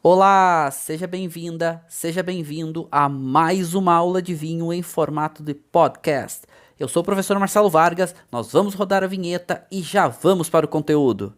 Olá, seja bem-vinda, seja bem-vindo a mais uma aula de vinho em formato de podcast. Eu sou o professor Marcelo Vargas, nós vamos rodar a vinheta e já vamos para o conteúdo.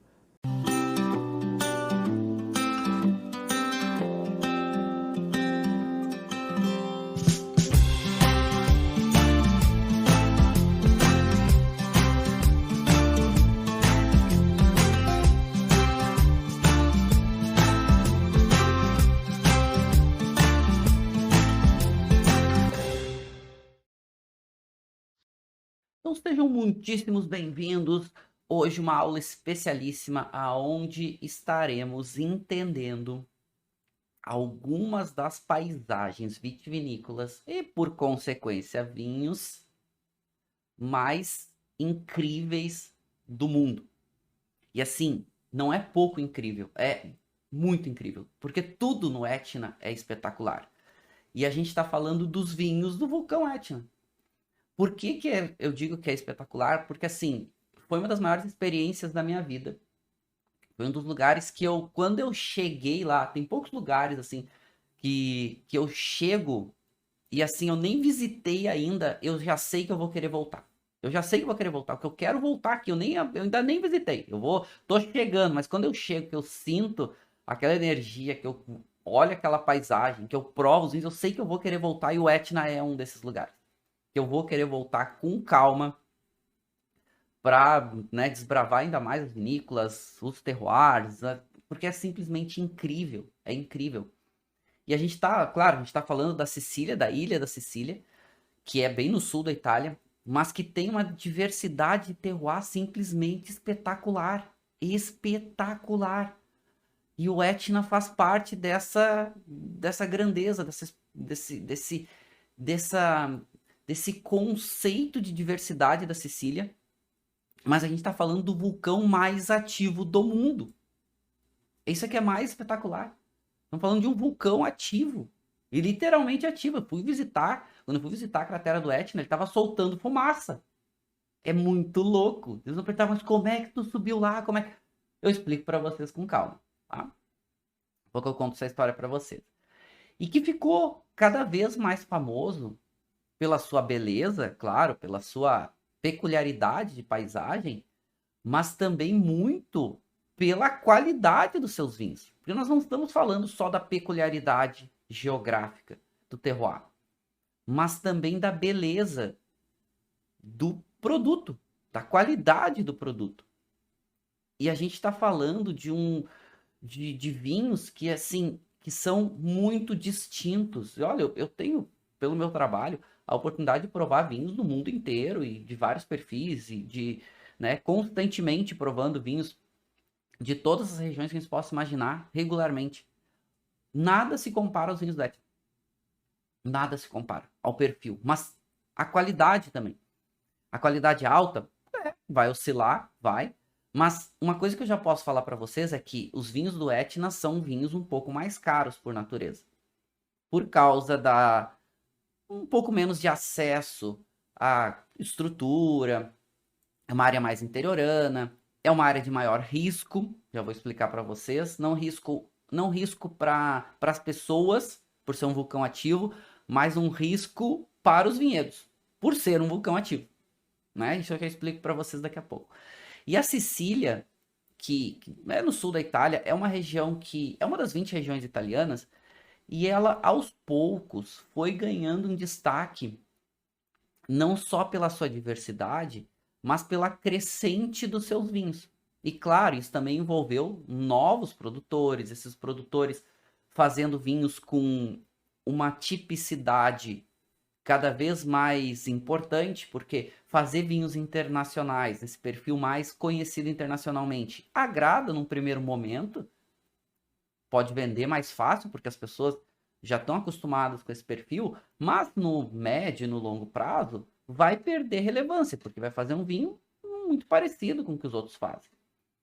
Então sejam muitíssimos bem-vindos. Hoje uma aula especialíssima aonde estaremos entendendo algumas das paisagens vitivinícolas e, por consequência, vinhos mais incríveis do mundo. E assim, não é pouco incrível, é muito incrível, porque tudo no Etna é espetacular. E a gente está falando dos vinhos do vulcão Etna. Por que eu digo que é espetacular? Porque assim, foi uma das maiores experiências da minha vida. Foi um dos lugares que quando eu cheguei lá, tem poucos lugares assim que eu chego e assim, eu nem visitei ainda, eu já sei que eu vou querer voltar. Eu já sei que eu vou querer voltar, porque eu quero voltar aqui, eu ainda nem visitei. Tô chegando, mas quando eu chego, que eu sinto aquela energia, que eu olho aquela paisagem, que eu provo os vinhos, eu sei que eu vou querer voltar e o Etna é um desses lugares. Que eu vou querer voltar com calma para, né, desbravar ainda mais as vinícolas, os terroirs, né, porque é simplesmente incrível, é incrível. E a gente tá, claro, a gente tá falando da Sicília, da ilha da Sicília, que é bem no sul da Itália, mas que tem uma diversidade de terroir simplesmente espetacular. Espetacular. E o Etna faz parte dessa grandeza, dessa, desse conceito de diversidade da Sicília. Mas a gente está falando do vulcão mais ativo do mundo. Isso aqui é mais espetacular. Estamos falando de um vulcão ativo. E literalmente ativo. Quando eu fui visitar a cratera do Etna, ele estava soltando fumaça. É muito louco. Eles não perguntavam, mas como é que tu subiu lá? Como é que... Eu explico para vocês com calma, tá? Pouco eu conto essa história para vocês. E que ficou cada vez mais famoso pela sua beleza, claro, pela sua peculiaridade de paisagem, mas também muito pela qualidade dos seus vinhos. Porque nós não estamos falando só da peculiaridade geográfica do terroir, mas também da beleza do produto, da qualidade do produto. E a gente está falando de vinhos que assim que são muito distintos. E olha, eu tenho pelo meu trabalho a oportunidade de provar vinhos do mundo inteiro e de vários perfis e de, né, constantemente provando vinhos de todas as regiões que a gente possa imaginar regularmente. Nada se compara aos vinhos do Etna. Nada se compara ao perfil, mas a qualidade também. A qualidade alta vai oscilar, vai. Mas uma coisa que eu já posso falar para vocês é que os vinhos do Etna são vinhos um pouco mais caros por natureza. Por causa da um pouco menos de acesso à estrutura, é uma área mais interiorana, é uma área de maior risco, já vou explicar para vocês, não risco para as pessoas, por ser um vulcão ativo, mas um risco para os vinhedos, por ser um vulcão ativo, né? Isso eu já explico para vocês daqui a pouco. E a Sicília, que é no sul da Itália, é uma região que é uma das 20 regiões italianas, e ela aos poucos foi ganhando um destaque não só pela sua diversidade, mas pela crescente dos seus vinhos. E claro, isso também envolveu novos produtores, esses produtores fazendo vinhos com uma tipicidade cada vez mais importante, porque fazer vinhos internacionais, esse perfil mais conhecido internacionalmente, agrada num primeiro momento, pode vender mais fácil, porque as pessoas já estão acostumadas com esse perfil, mas no médio e no longo prazo vai perder relevância, porque vai fazer um vinho muito parecido com o que os outros fazem.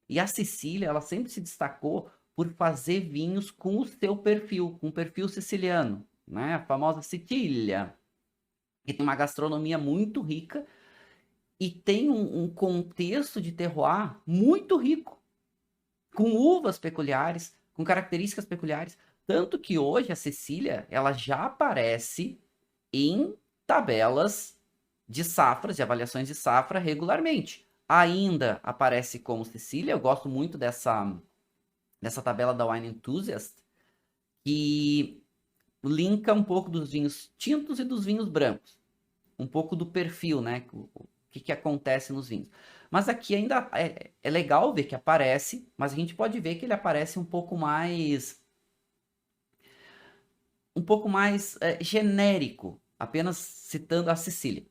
E a Sicília, ela sempre se destacou por fazer vinhos com o seu perfil, com o perfil siciliano, né? A famosa Sicília, que tem uma gastronomia muito rica e tem um contexto de terroir muito rico, com uvas peculiares, com características peculiares, Tanto que hoje a Sicília, ela já aparece em tabelas de safras, de avaliações de safra regularmente. Ainda aparece como Sicília, eu gosto muito dessa tabela da Wine Enthusiast, que linka um pouco dos vinhos tintos e dos vinhos brancos. Um pouco do perfil, né? O que acontece nos vinhos. Mas aqui ainda é legal ver que aparece, mas a gente pode ver que ele aparece um pouco mais genérico, apenas citando a Sicília.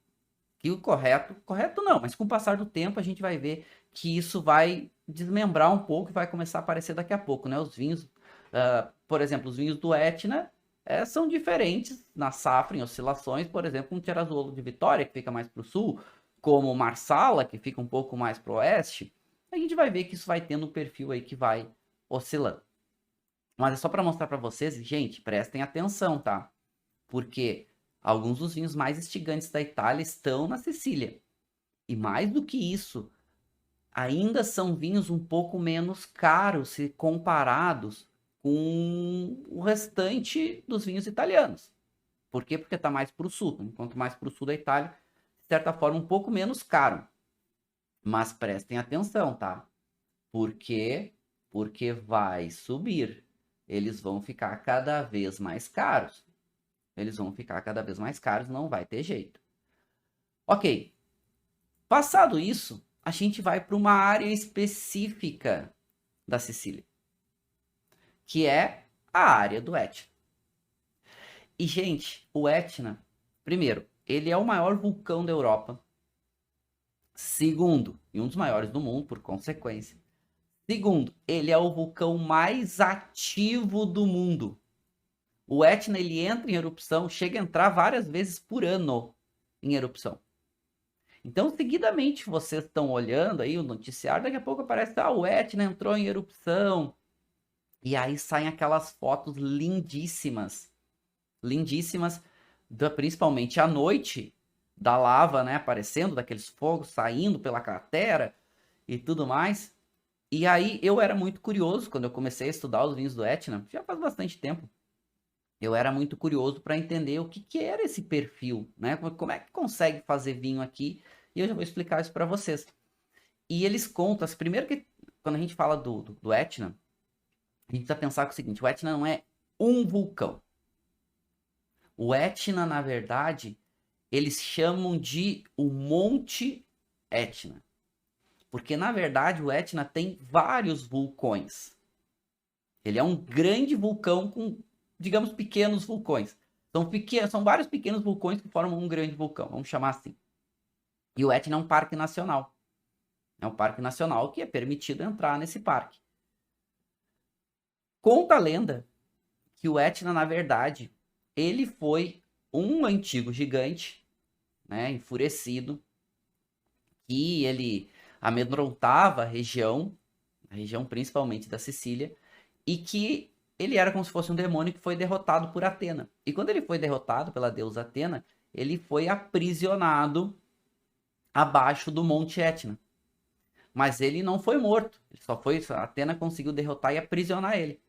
E o correto não, mas com o passar do tempo a gente vai ver que isso vai desmembrar um pouco e vai começar a aparecer daqui a pouco, né? Os vinhos, por exemplo, os vinhos do Etna são diferentes na safra, em oscilações, por exemplo, um Terrazolo de Vitória, que fica mais para o sul, como o Marsala, que fica um pouco mais para o oeste, a gente vai ver que isso vai tendo um perfil aí que vai oscilando. Mas é só para mostrar para vocês, gente, prestem atenção, tá? Porque alguns dos vinhos mais instigantes da Itália estão na Sicília. E mais do que isso, ainda são vinhos um pouco menos caros se comparados com o restante dos vinhos italianos. Por quê? Porque está mais para o sul. Enquanto mais para o sul da Itália, de certa forma, um pouco menos caro. Mas prestem atenção, tá? Por quê? Porque vai subir. Eles vão ficar cada vez mais caros. Eles vão ficar cada vez mais caros, não vai ter jeito. Ok. Passado isso, a gente vai para uma área específica da Sicília, que é a área do Etna. E, gente, o Etna, primeiro, ele é o maior vulcão da Europa. Segundo, e um dos maiores do mundo, por consequência. Segundo, ele é o vulcão mais ativo do mundo. O Etna, ele entra em erupção, chega a entrar várias vezes por ano em erupção. Então, seguidamente, vocês estão olhando aí o noticiário, daqui a pouco aparece, o Etna entrou em erupção. E aí saem aquelas fotos lindíssimas, principalmente à noite, da lava, né, aparecendo, daqueles fogos saindo pela cratera e tudo mais. E aí eu era muito curioso quando eu comecei a estudar os vinhos do Etna, já faz bastante tempo. Eu era muito curioso para entender o que era esse perfil, né? Como é que consegue fazer vinho aqui? E eu já vou explicar isso para vocês. E eles contam, primeiro que quando a gente fala do Etna, a gente precisa pensar que é o seguinte, o Etna não é um vulcão. O Etna, na verdade, eles chamam de o Monte Etna. Porque, na verdade, o Etna tem vários vulcões. Ele é um grande vulcão com, digamos, pequenos vulcões. São vários pequenos vulcões que formam um grande vulcão, vamos chamar assim. E o Etna é um parque nacional. É um parque nacional que é permitido entrar nesse parque. Conta a lenda que o Etna, na verdade, ele foi um antigo gigante, né, enfurecido, que ele amedrontava a região principalmente da Sicília, e que ele era como se fosse um demônio que foi derrotado por Atena. E quando ele foi derrotado pela deusa Atena, ele foi aprisionado abaixo do Monte Etna. Mas ele não foi morto. Atena conseguiu derrotar e aprisionar ele.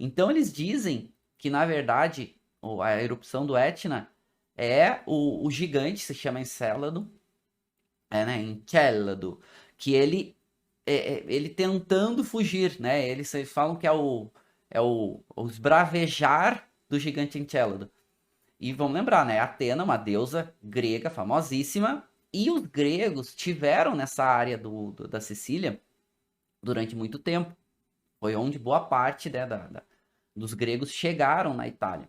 Então eles dizem que, na verdade, a erupção do Etna é o gigante, se chama Encélado, né, Encélado, que ele tentando fugir, né? Eles falam que é o esbravejar do gigante Encélado. E vamos lembrar, né? Atena, uma deusa grega famosíssima, e os gregos tiveram nessa área da Sicília durante muito tempo. Foi onde boa parte, né, dos gregos chegaram na Itália.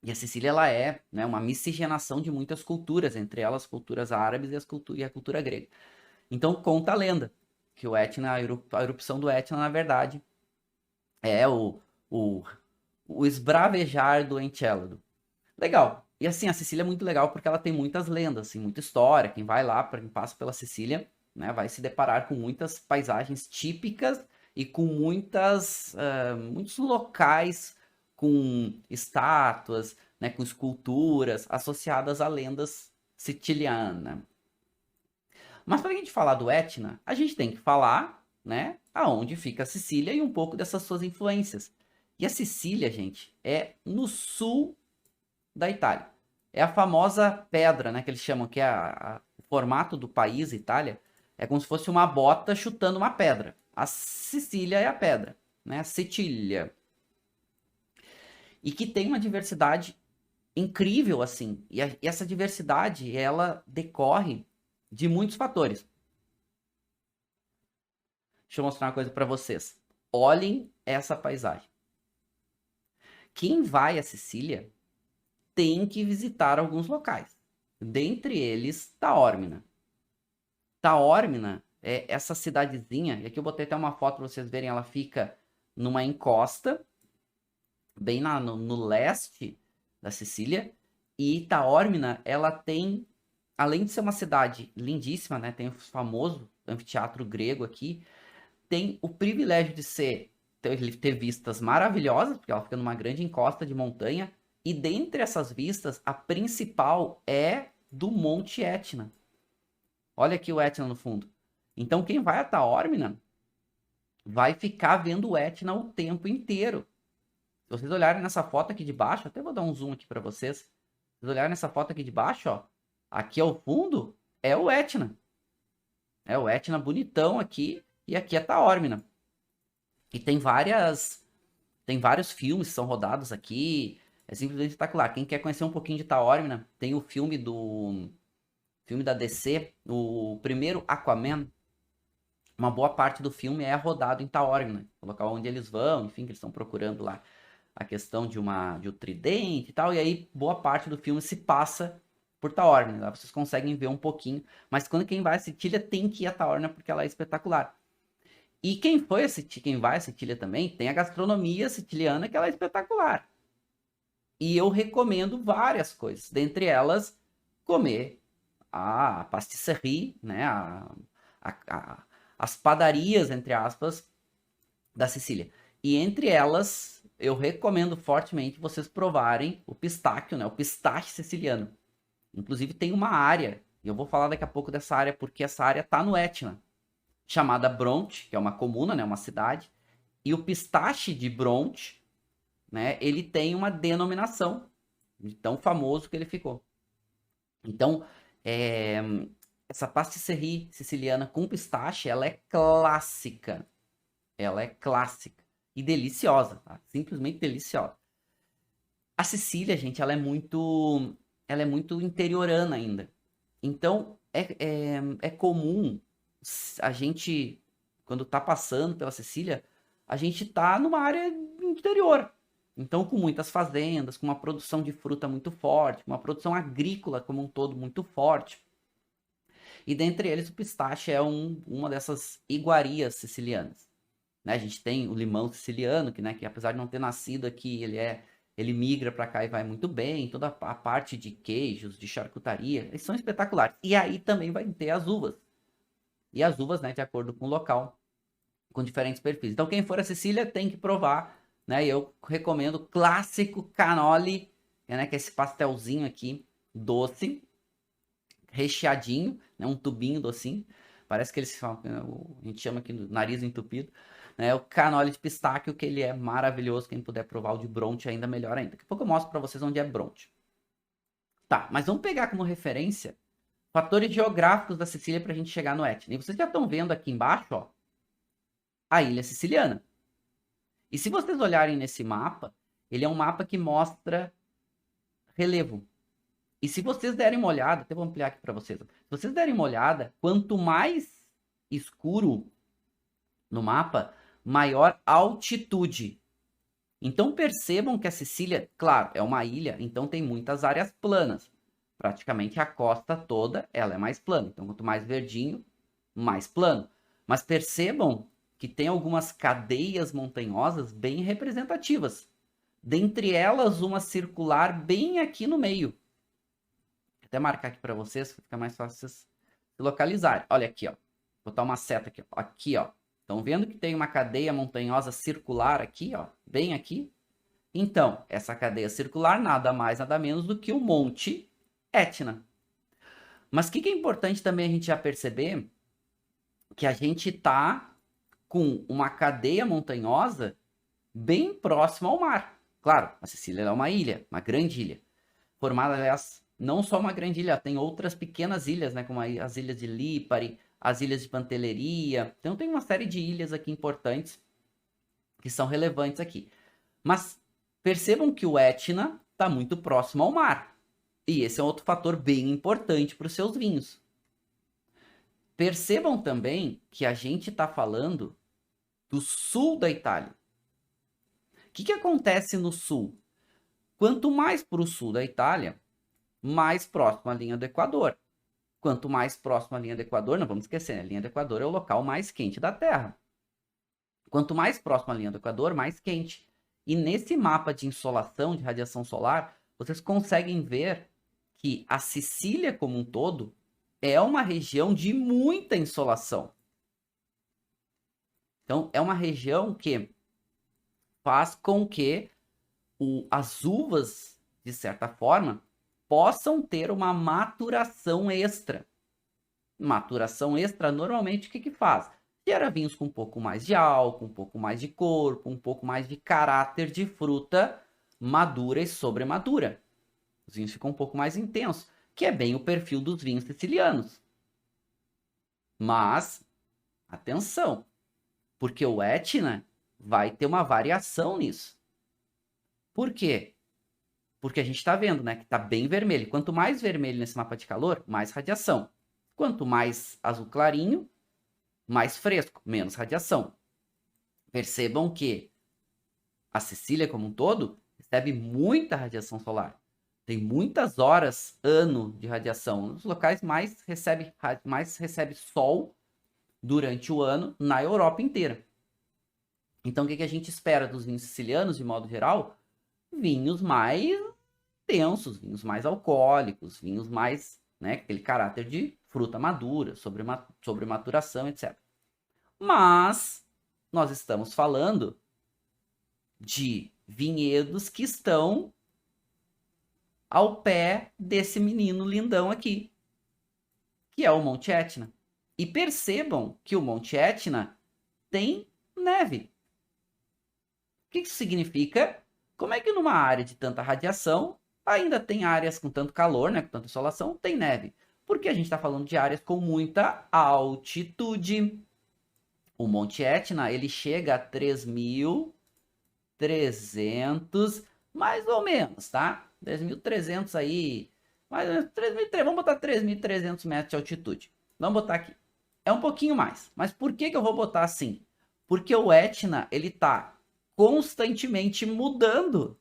E a Sicília, ela é, né, uma miscigenação de muitas culturas, entre elas culturas árabes e a cultura grega. Então conta a lenda que o Etna, a erupção do Etna, na verdade, é o esbravejar do Encélado. Legal. E assim, a Sicília é muito legal porque ela tem muitas lendas, assim, muita história. Quem vai lá, quem passa pela Sicília, né, vai se deparar com muitas paisagens típicas e com muitos locais com estátuas, né, com esculturas associadas a lendas sicilianas. Mas para a gente falar do Etna, a gente tem que falar, né, aonde fica a Sicília e um pouco dessas suas influências. E a Sicília, gente, é no sul da Itália. É a famosa pedra, né, que eles chamam, que é o formato do país, Itália, é como se fosse uma bota chutando uma pedra. A Sicília é a pedra, né, a Sicília. E que tem uma diversidade incrível, assim. E essa diversidade, ela decorre de muitos fatores. Deixa eu mostrar uma coisa para vocês. Olhem essa paisagem. Quem vai à Sicília tem que visitar alguns locais. Dentre eles, Taormina. Taormina é essa cidadezinha, e aqui eu botei até uma foto para vocês verem, ela fica numa encosta, bem no leste da Sicília, e Taormina, ela tem, além de ser uma cidade lindíssima, né, tem o famoso anfiteatro grego aqui, tem o privilégio de ter vistas maravilhosas, porque ela fica numa grande encosta de montanha, e dentre essas vistas, a principal é do Monte Etna. Olha aqui o Etna no fundo. Então, quem vai a Taormina vai ficar vendo o Etna o tempo inteiro. Se vocês olharem nessa foto aqui de baixo, até vou dar um zoom aqui para vocês. Se vocês olharem nessa foto aqui de baixo, ó, aqui ao fundo é o Etna. É o Etna bonitão aqui, e aqui é Taormina. E tem vários filmes que são rodados aqui. É simplesmente espetacular. Quem quer conhecer um pouquinho de Taormina, tem o filme da DC, o primeiro Aquaman. Uma boa parte do filme é rodado em Taormina, o local onde eles vão, enfim, que eles estão procurando lá a questão de um tridente e tal. E aí boa parte do filme se passa por Taormina. Lá vocês conseguem ver um pouquinho. Mas quem vai a Sicília tem que ir a Taormina porque ela é espetacular. E quem vai a Sicília também, tem a gastronomia siciliana, que ela é espetacular. E eu recomendo várias coisas. Dentre elas, comer a pastisserie, né? As padarias, entre aspas, da Sicília. E entre elas, eu recomendo fortemente vocês provarem o pistáquio, né? O pistache siciliano. Inclusive tem uma área, e eu vou falar daqui a pouco dessa área, porque essa área está no Etna, chamada Bronte, que é uma comuna, né, uma cidade, e o pistache de Bronte, né, ele tem uma denominação de tão famoso que ele ficou. Então, essa pastisserie siciliana com pistache, ela é clássica. Ela é clássica e deliciosa, tá? Simplesmente deliciosa. A Sicília, gente, ela é muito interiorana ainda. Então, é comum a gente, quando tá passando pela Sicília, a gente tá numa área interior. Então, com muitas fazendas, com uma produção de fruta muito forte, uma produção agrícola como um todo muito forte. E dentre eles, o pistache é uma dessas iguarias sicilianas. Né? A gente tem o limão siciliano, que apesar de não ter nascido aqui, ele migra para cá e vai muito bem. Toda a parte de queijos, de charcutaria, eles são espetaculares. E aí também vai ter as uvas. E as uvas, né, de acordo com o local, com diferentes perfis. Então, quem for a Sicília tem que provar, né? Eu recomendo o clássico cannoli, né, que é esse pastelzinho aqui, doce, recheadinho, né, um tubinho docinho. Parece que eles falam, a gente chama aqui do nariz entupido. Né, o cannoli de pistáquio, que ele é maravilhoso. Quem puder provar o de Bronte, ainda melhor ainda. Daqui a pouco eu mostro para vocês onde é Bronte. Tá, mas vamos pegar como referência fatores geográficos da Sicília para a gente chegar no Etna. E vocês já estão vendo aqui embaixo, ó, a ilha siciliana. E se vocês olharem nesse mapa, ele é um mapa que mostra relevo. E se vocês derem uma olhada, até vou ampliar aqui para vocês. Se vocês derem uma olhada, quanto mais escuro no mapa, maior altitude. Então percebam que a Sicília, claro, é uma ilha, então tem muitas áreas planas. Praticamente a costa toda, ela é mais plana. Então quanto mais verdinho, mais plano. Mas percebam que tem algumas cadeias montanhosas bem representativas. Dentre elas, uma circular bem aqui no meio. Vou até marcar aqui para vocês, fica mais fácil vocês se localizarem. Olha aqui, ó. Vou botar uma seta aqui, ó. Aqui, ó. Estão vendo que tem uma cadeia montanhosa circular aqui, ó, bem aqui? Então, essa cadeia circular nada mais, nada menos do que o Monte Etna. Mas o que é importante também a gente já perceber? Que a gente tá com uma cadeia montanhosa bem próximo ao mar. Claro, a Sicília é uma ilha, uma grande ilha, formada, aliás, não só uma grande ilha, tem outras pequenas ilhas, né, como as ilhas de Lipari, as ilhas de Pantelleria. Então tem uma série de ilhas aqui importantes que são relevantes aqui. Mas percebam que o Etna está muito próximo ao mar. E esse é outro fator bem importante para os seus vinhos. Percebam também que a gente está falando do sul da Itália. O que acontece no sul? Quanto mais para o sul da Itália, mais próximo à linha do Equador. Quanto mais próximo à linha do Equador, não vamos esquecer, né? A linha do Equador é o local mais quente da Terra. Quanto mais próximo à linha do Equador, mais quente. E nesse mapa de insolação, de radiação solar, vocês conseguem ver que a Sicília como um todo é uma região de muita insolação. Então, é uma região que faz com que as uvas, de certa forma, possam ter uma maturação extra. Maturação extra, normalmente, o que faz? Gera vinhos com um pouco mais de álcool, um pouco mais de corpo, um pouco mais de caráter de fruta madura e sobremadura. Os vinhos ficam um pouco mais intensos, que é bem o perfil dos vinhos sicilianos. Mas, atenção, porque o Etna vai ter uma variação nisso. Por quê? Porque a gente está vendo, né, que está bem vermelho. Quanto mais vermelho nesse mapa de calor, mais radiação. Quanto mais azul clarinho, mais fresco, menos radiação. Percebam que a Sicília como um todo recebe muita radiação solar. Tem muitas horas, ano de radiação. Os locais mais recebe sol durante o ano na Europa inteira. Então, o que a gente espera dos vinhos sicilianos, de modo geral? Vinhos mais densos, vinhos mais alcoólicos, vinhos mais, né, aquele caráter de fruta madura, sobre maturação, etc. Mas nós estamos falando de vinhedos que estão ao pé desse menino lindão aqui, que é o Monte Etna. E percebam que o Monte Etna tem neve. O que isso significa? Como é que numa área de tanta radiação, ainda tem áreas com tanto calor, né, com tanta insolação, tem neve? Porque a gente está falando de áreas com muita altitude. O Monte Etna, ele chega a 3.300, mais ou menos, tá? 3.300 aí, mais ou menos, 3.300, vamos botar 3.300 metros de altitude. Vamos botar aqui. É um pouquinho mais. Mas por que eu vou botar assim? Porque o Etna, ele tá constantemente mudando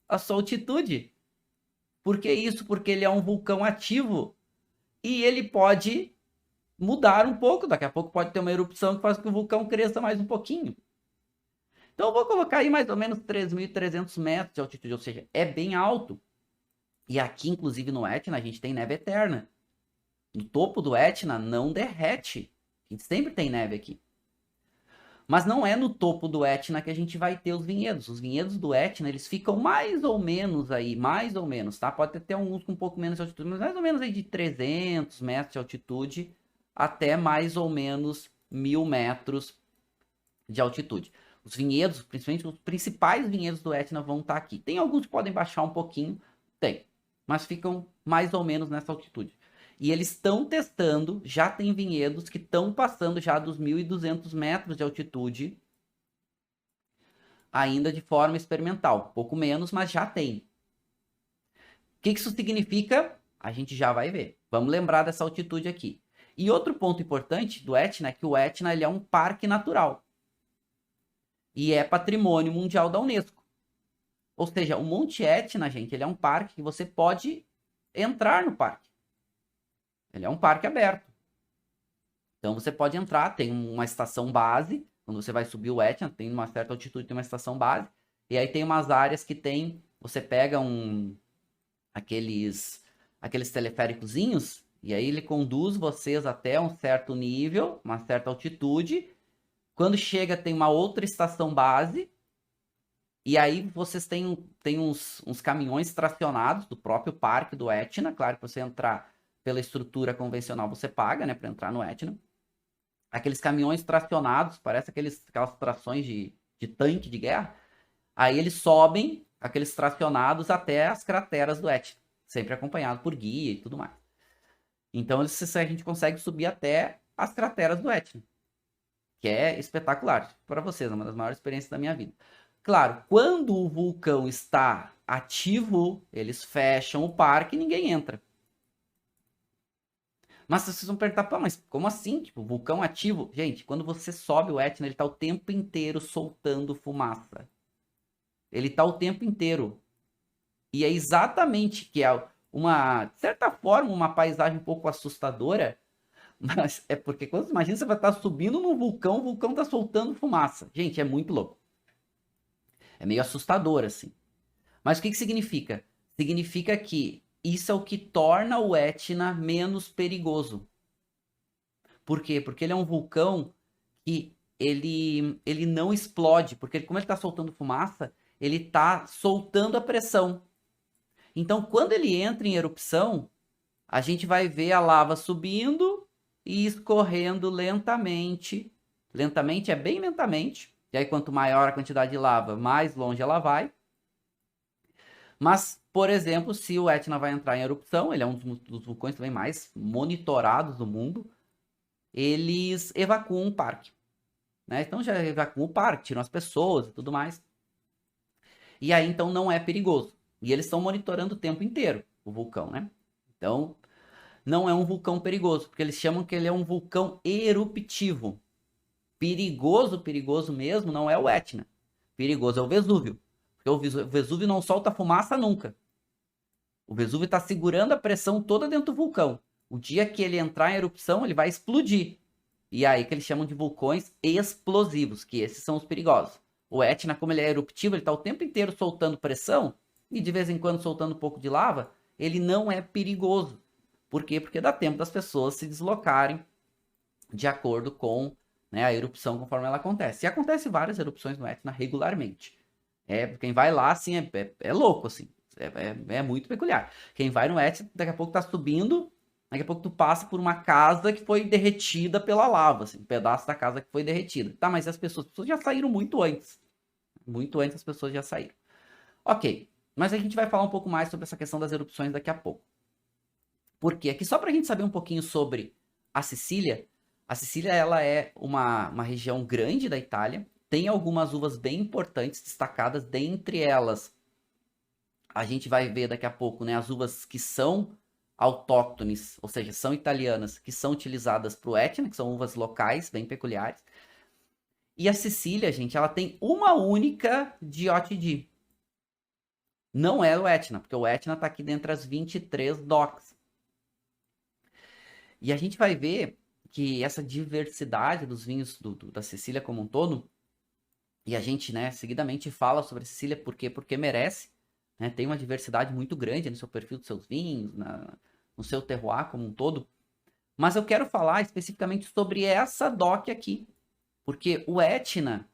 a sua altitude. Por que isso? Porque ele é um vulcão ativo. E ele pode mudar um pouco. Daqui a pouco pode ter uma erupção que faz com que o vulcão cresça mais um pouquinho. Então eu vou colocar aí mais ou menos 3.300 metros de altitude, ou seja, é bem alto. E aqui, inclusive no Etna, a gente tem neve eterna. No topo do Etna não derrete. A gente sempre tem neve aqui. Mas não é no topo do Etna que a gente vai ter os vinhedos. Os vinhedos do Etna, eles ficam mais ou menos aí, mais ou menos, tá? Pode ter alguns com um pouco menos de altitude, mas mais ou menos aí de 300 metros de altitude até mais ou menos 1.000 metros de altitude. Os vinhedos, principalmente os principais vinhedos do Etna, vão estar aqui. Tem alguns que podem baixar um pouquinho, tem, mas ficam mais ou menos nessa altitude. E eles estão testando, já tem vinhedos que estão passando já dos 1.200 metros de altitude, ainda de forma experimental. Pouco menos, mas já tem. O que isso significa? A gente já vai ver. Vamos lembrar dessa altitude aqui. E outro ponto importante do Etna é que o Etna ele é um parque natural. E é patrimônio mundial da Unesco. Ou seja, o Monte Etna, gente, ele é um parque que você pode entrar no parque. Ele é um parque aberto. Então você pode entrar, tem uma estação base, quando você vai subir o Etna, tem uma certa altitude, tem uma estação base, e aí tem umas áreas que tem, você pega aqueles teleféricozinhos, e aí ele conduz vocês até um certo nível, uma certa altitude. Quando chega, tem uma outra estação base, e aí vocês têm uns caminhões tracionados do próprio parque do Etna. Claro que você entrar pela estrutura convencional, você paga, né, para entrar no Etna. Aqueles caminhões tracionados, parece aquelas trações de tanque de guerra. Aí eles sobem, aqueles tracionados, até as crateras do Etna, sempre acompanhado por guia e tudo mais. Então a gente consegue subir até as crateras do Etna, que é espetacular para vocês, é uma das maiores experiências da minha vida. Claro, quando o vulcão está ativo, eles fecham o parque e ninguém entra. Mas vocês vão perguntar, pô, mas como assim? Tipo, vulcão ativo? Gente, quando você sobe o Etna, ele tá o tempo inteiro soltando fumaça. Ele tá o tempo inteiro. E é exatamente que é uma, de certa forma, uma paisagem um pouco assustadora, mas é porque quando imagina você vai estar subindo num vulcão, o vulcão tá soltando fumaça. Gente, é muito louco. É meio assustador, assim. Mas o que significa? Significa que isso é o que torna o Etna menos perigoso. Por quê? Porque ele é um vulcão que ele não explode, porque como ele está soltando fumaça, ele está soltando a pressão. Então, quando ele entra em erupção, a gente vai ver a lava subindo e escorrendo lentamente. Lentamente é bem lentamente. E aí, quanto maior a quantidade de lava, mais longe ela vai. Mas, por exemplo, se o Etna vai entrar em erupção, ele é um dos vulcões também mais monitorados do mundo, eles evacuam o parque. Né? Então já evacuam o parque, tiram as pessoas e tudo mais. E aí então não é perigoso. E eles estão monitorando o tempo inteiro o vulcão, né? Então não é um vulcão perigoso, porque eles chamam que ele é um vulcão eruptivo. Perigoso, perigoso mesmo, não é o Etna. Perigoso é o Vesúvio. Porque o Vesúvio não solta fumaça nunca. O Vesúvio está segurando a pressão toda dentro do vulcão. O dia que ele entrar em erupção, ele vai explodir. E é aí que eles chamam de vulcões explosivos, que esses são os perigosos. O Etna, como ele é eruptivo, ele está o tempo inteiro soltando pressão e de vez em quando soltando um pouco de lava, ele não é perigoso. Por quê? Porque dá tempo das pessoas se deslocarem de acordo com, né, a erupção conforme ela acontece. E acontece várias erupções no Etna regularmente. Quem vai lá, assim, é louco, assim. É muito peculiar. Quem vai no Etna, daqui a pouco tá subindo, daqui a pouco tu passa por uma casa que foi derretida pela lava, assim, um pedaço da casa que foi derretida. Tá, mas as pessoas já saíram muito antes. Muito antes as pessoas já saíram. Ok, mas a gente vai falar um pouco mais sobre essa questão das erupções daqui a pouco. Por quê? Aqui só pra gente saber um pouquinho sobre a Sicília ela é uma região grande da Itália, tem algumas uvas bem importantes, destacadas, dentre elas a gente vai ver daqui a pouco, né, as uvas que são autóctones, ou seja, são italianas, que são utilizadas para o Etna, que são uvas locais, bem peculiares. E a Sicília, gente, ela tem uma única DOTG. Não é o Etna, porque o Etna está aqui dentre as 23 DOCs. E a gente vai ver que essa diversidade dos vinhos da Sicília como um todo, e a gente, né, seguidamente fala sobre a Sicília porque merece, né, tem uma diversidade muito grande no seu perfil dos seus vinhos, no seu terroir como um todo. Mas eu quero falar especificamente sobre essa DOC aqui, porque o Etna,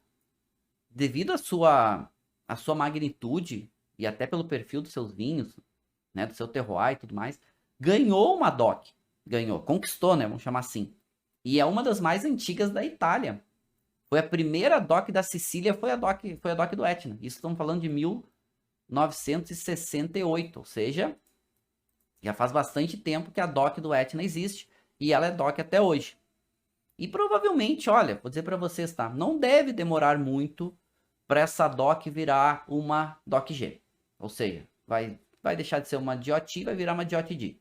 devido à sua magnitude e até pelo perfil dos seus vinhos, né, do seu terroir e tudo mais, ganhou uma DOC. Ganhou, conquistou, né, vamos chamar assim. E é uma das mais antigas da Itália. Foi a primeira DOC da Sicília, foi a DOC do Etna. Isso estamos falando de 1968, ou seja, já faz bastante tempo que a DOC do Etna existe e ela é DOC até hoje. E provavelmente, olha, vou dizer para vocês, tá? Não deve demorar muito para essa DOC virar uma DOC-G. Ou seja, vai deixar de ser uma DOT e vai virar uma DOT-D.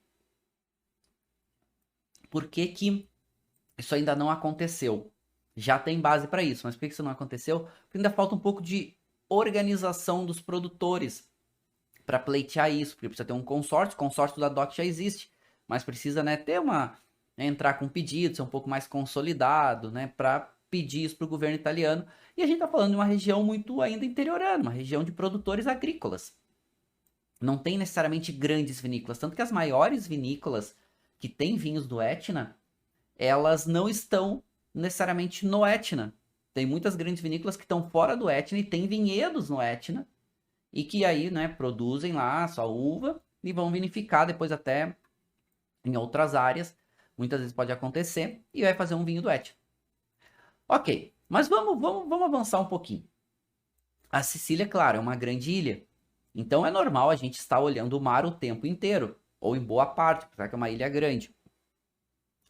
Por que que isso ainda não aconteceu? Já tem base para isso, mas por que isso não aconteceu? Porque ainda falta um pouco de organização dos produtores para pleitear isso, porque precisa ter um consórcio, o consórcio da DOC já existe, mas precisa, né, ter entrar com pedido, ser um pouco mais consolidado, né, para pedir isso para o governo italiano. E a gente está falando de uma região muito ainda interiorana, uma região de produtores agrícolas. Não tem necessariamente grandes vinícolas, tanto que as maiores vinícolas que têm vinhos do Etna, elas não estão necessariamente no Etna. Tem muitas grandes vinícolas que estão fora do Etna e tem vinhedos no Etna, e que aí, né, produzem lá a sua uva e vão vinificar depois até em outras áreas. Muitas vezes pode acontecer e vai fazer um vinho do Etna. Ok, mas vamos avançar um pouquinho. A Sicília, claro, é uma grande ilha. Então é normal a gente estar olhando o mar o tempo inteiro, ou em boa parte, porque é uma ilha grande.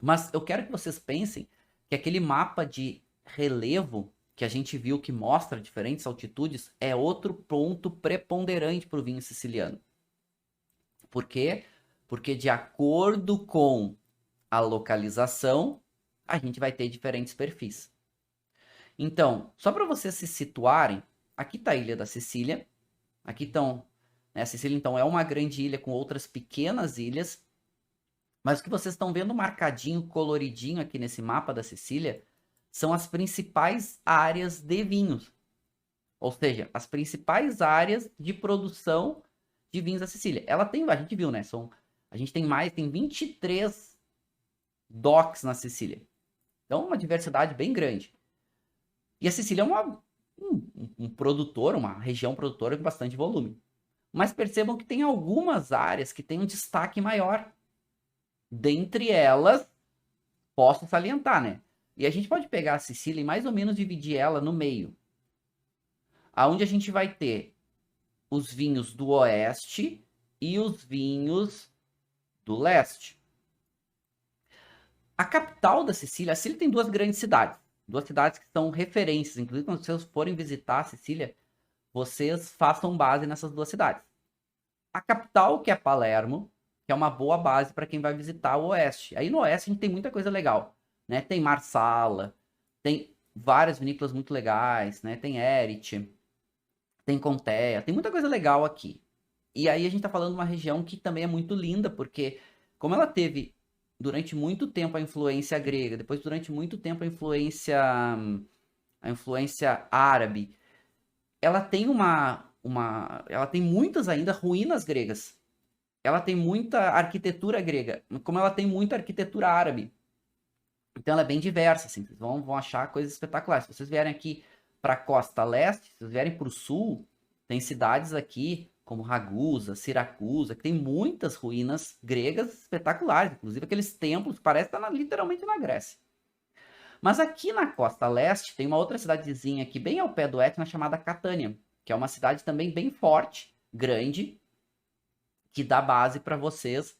Mas eu quero que vocês pensem que aquele mapa de relevo que a gente viu que mostra diferentes altitudes é outro ponto preponderante para o vinho siciliano. Por quê? Porque de acordo com a localização, a gente vai ter diferentes perfis. Então, só para vocês se situarem, aqui está a Ilha da Sicília. Aqui estão, né, a Sicília então é uma grande ilha com outras pequenas ilhas. Mas o que vocês estão vendo marcadinho, coloridinho aqui nesse mapa da Sicília, são as principais áreas de vinhos. Ou seja, as principais áreas de produção de vinhos da Sicília. Ela tem, a gente viu, né? A gente tem 23 docks na Sicília. Então, uma diversidade bem grande. E a Sicília é um produtor, uma região produtora com bastante volume. Mas percebam que tem algumas áreas que têm um destaque maior. Dentre elas, posso salientar, né? E a gente pode pegar a Sicília e mais ou menos dividir ela no meio. Aonde a gente vai ter os vinhos do oeste e os vinhos do leste. A capital da Sicília, a Sicília tem duas grandes cidades que são referências. Inclusive, quando vocês forem visitar a Sicília, vocês façam base nessas duas cidades. A capital, que é Palermo, que é uma boa base para quem vai visitar o oeste. Aí no oeste a gente tem muita coisa legal, né? Tem Marsala, tem várias vinícolas muito legais, né? Tem Erit, tem Contea, tem muita coisa legal aqui. E aí a gente tá falando de uma região que também é muito linda, porque como ela teve durante muito tempo a influência grega, depois durante muito tempo a influência árabe, ela tem ela tem muitas ainda ruínas gregas. Ela tem muita arquitetura grega, como ela tem muita arquitetura árabe. Então ela é bem diversa, assim, vocês vão achar coisas espetaculares. Se vocês vierem aqui para a costa leste, se vocês vierem para o sul, tem cidades aqui como Ragusa, Siracusa, que tem muitas ruínas gregas espetaculares, inclusive aqueles templos que parecem estar literalmente na Grécia. Mas aqui na costa leste tem uma outra cidadezinha aqui bem ao pé do Etna chamada Catânia, que é uma cidade também bem forte, grande, que dá base para vocês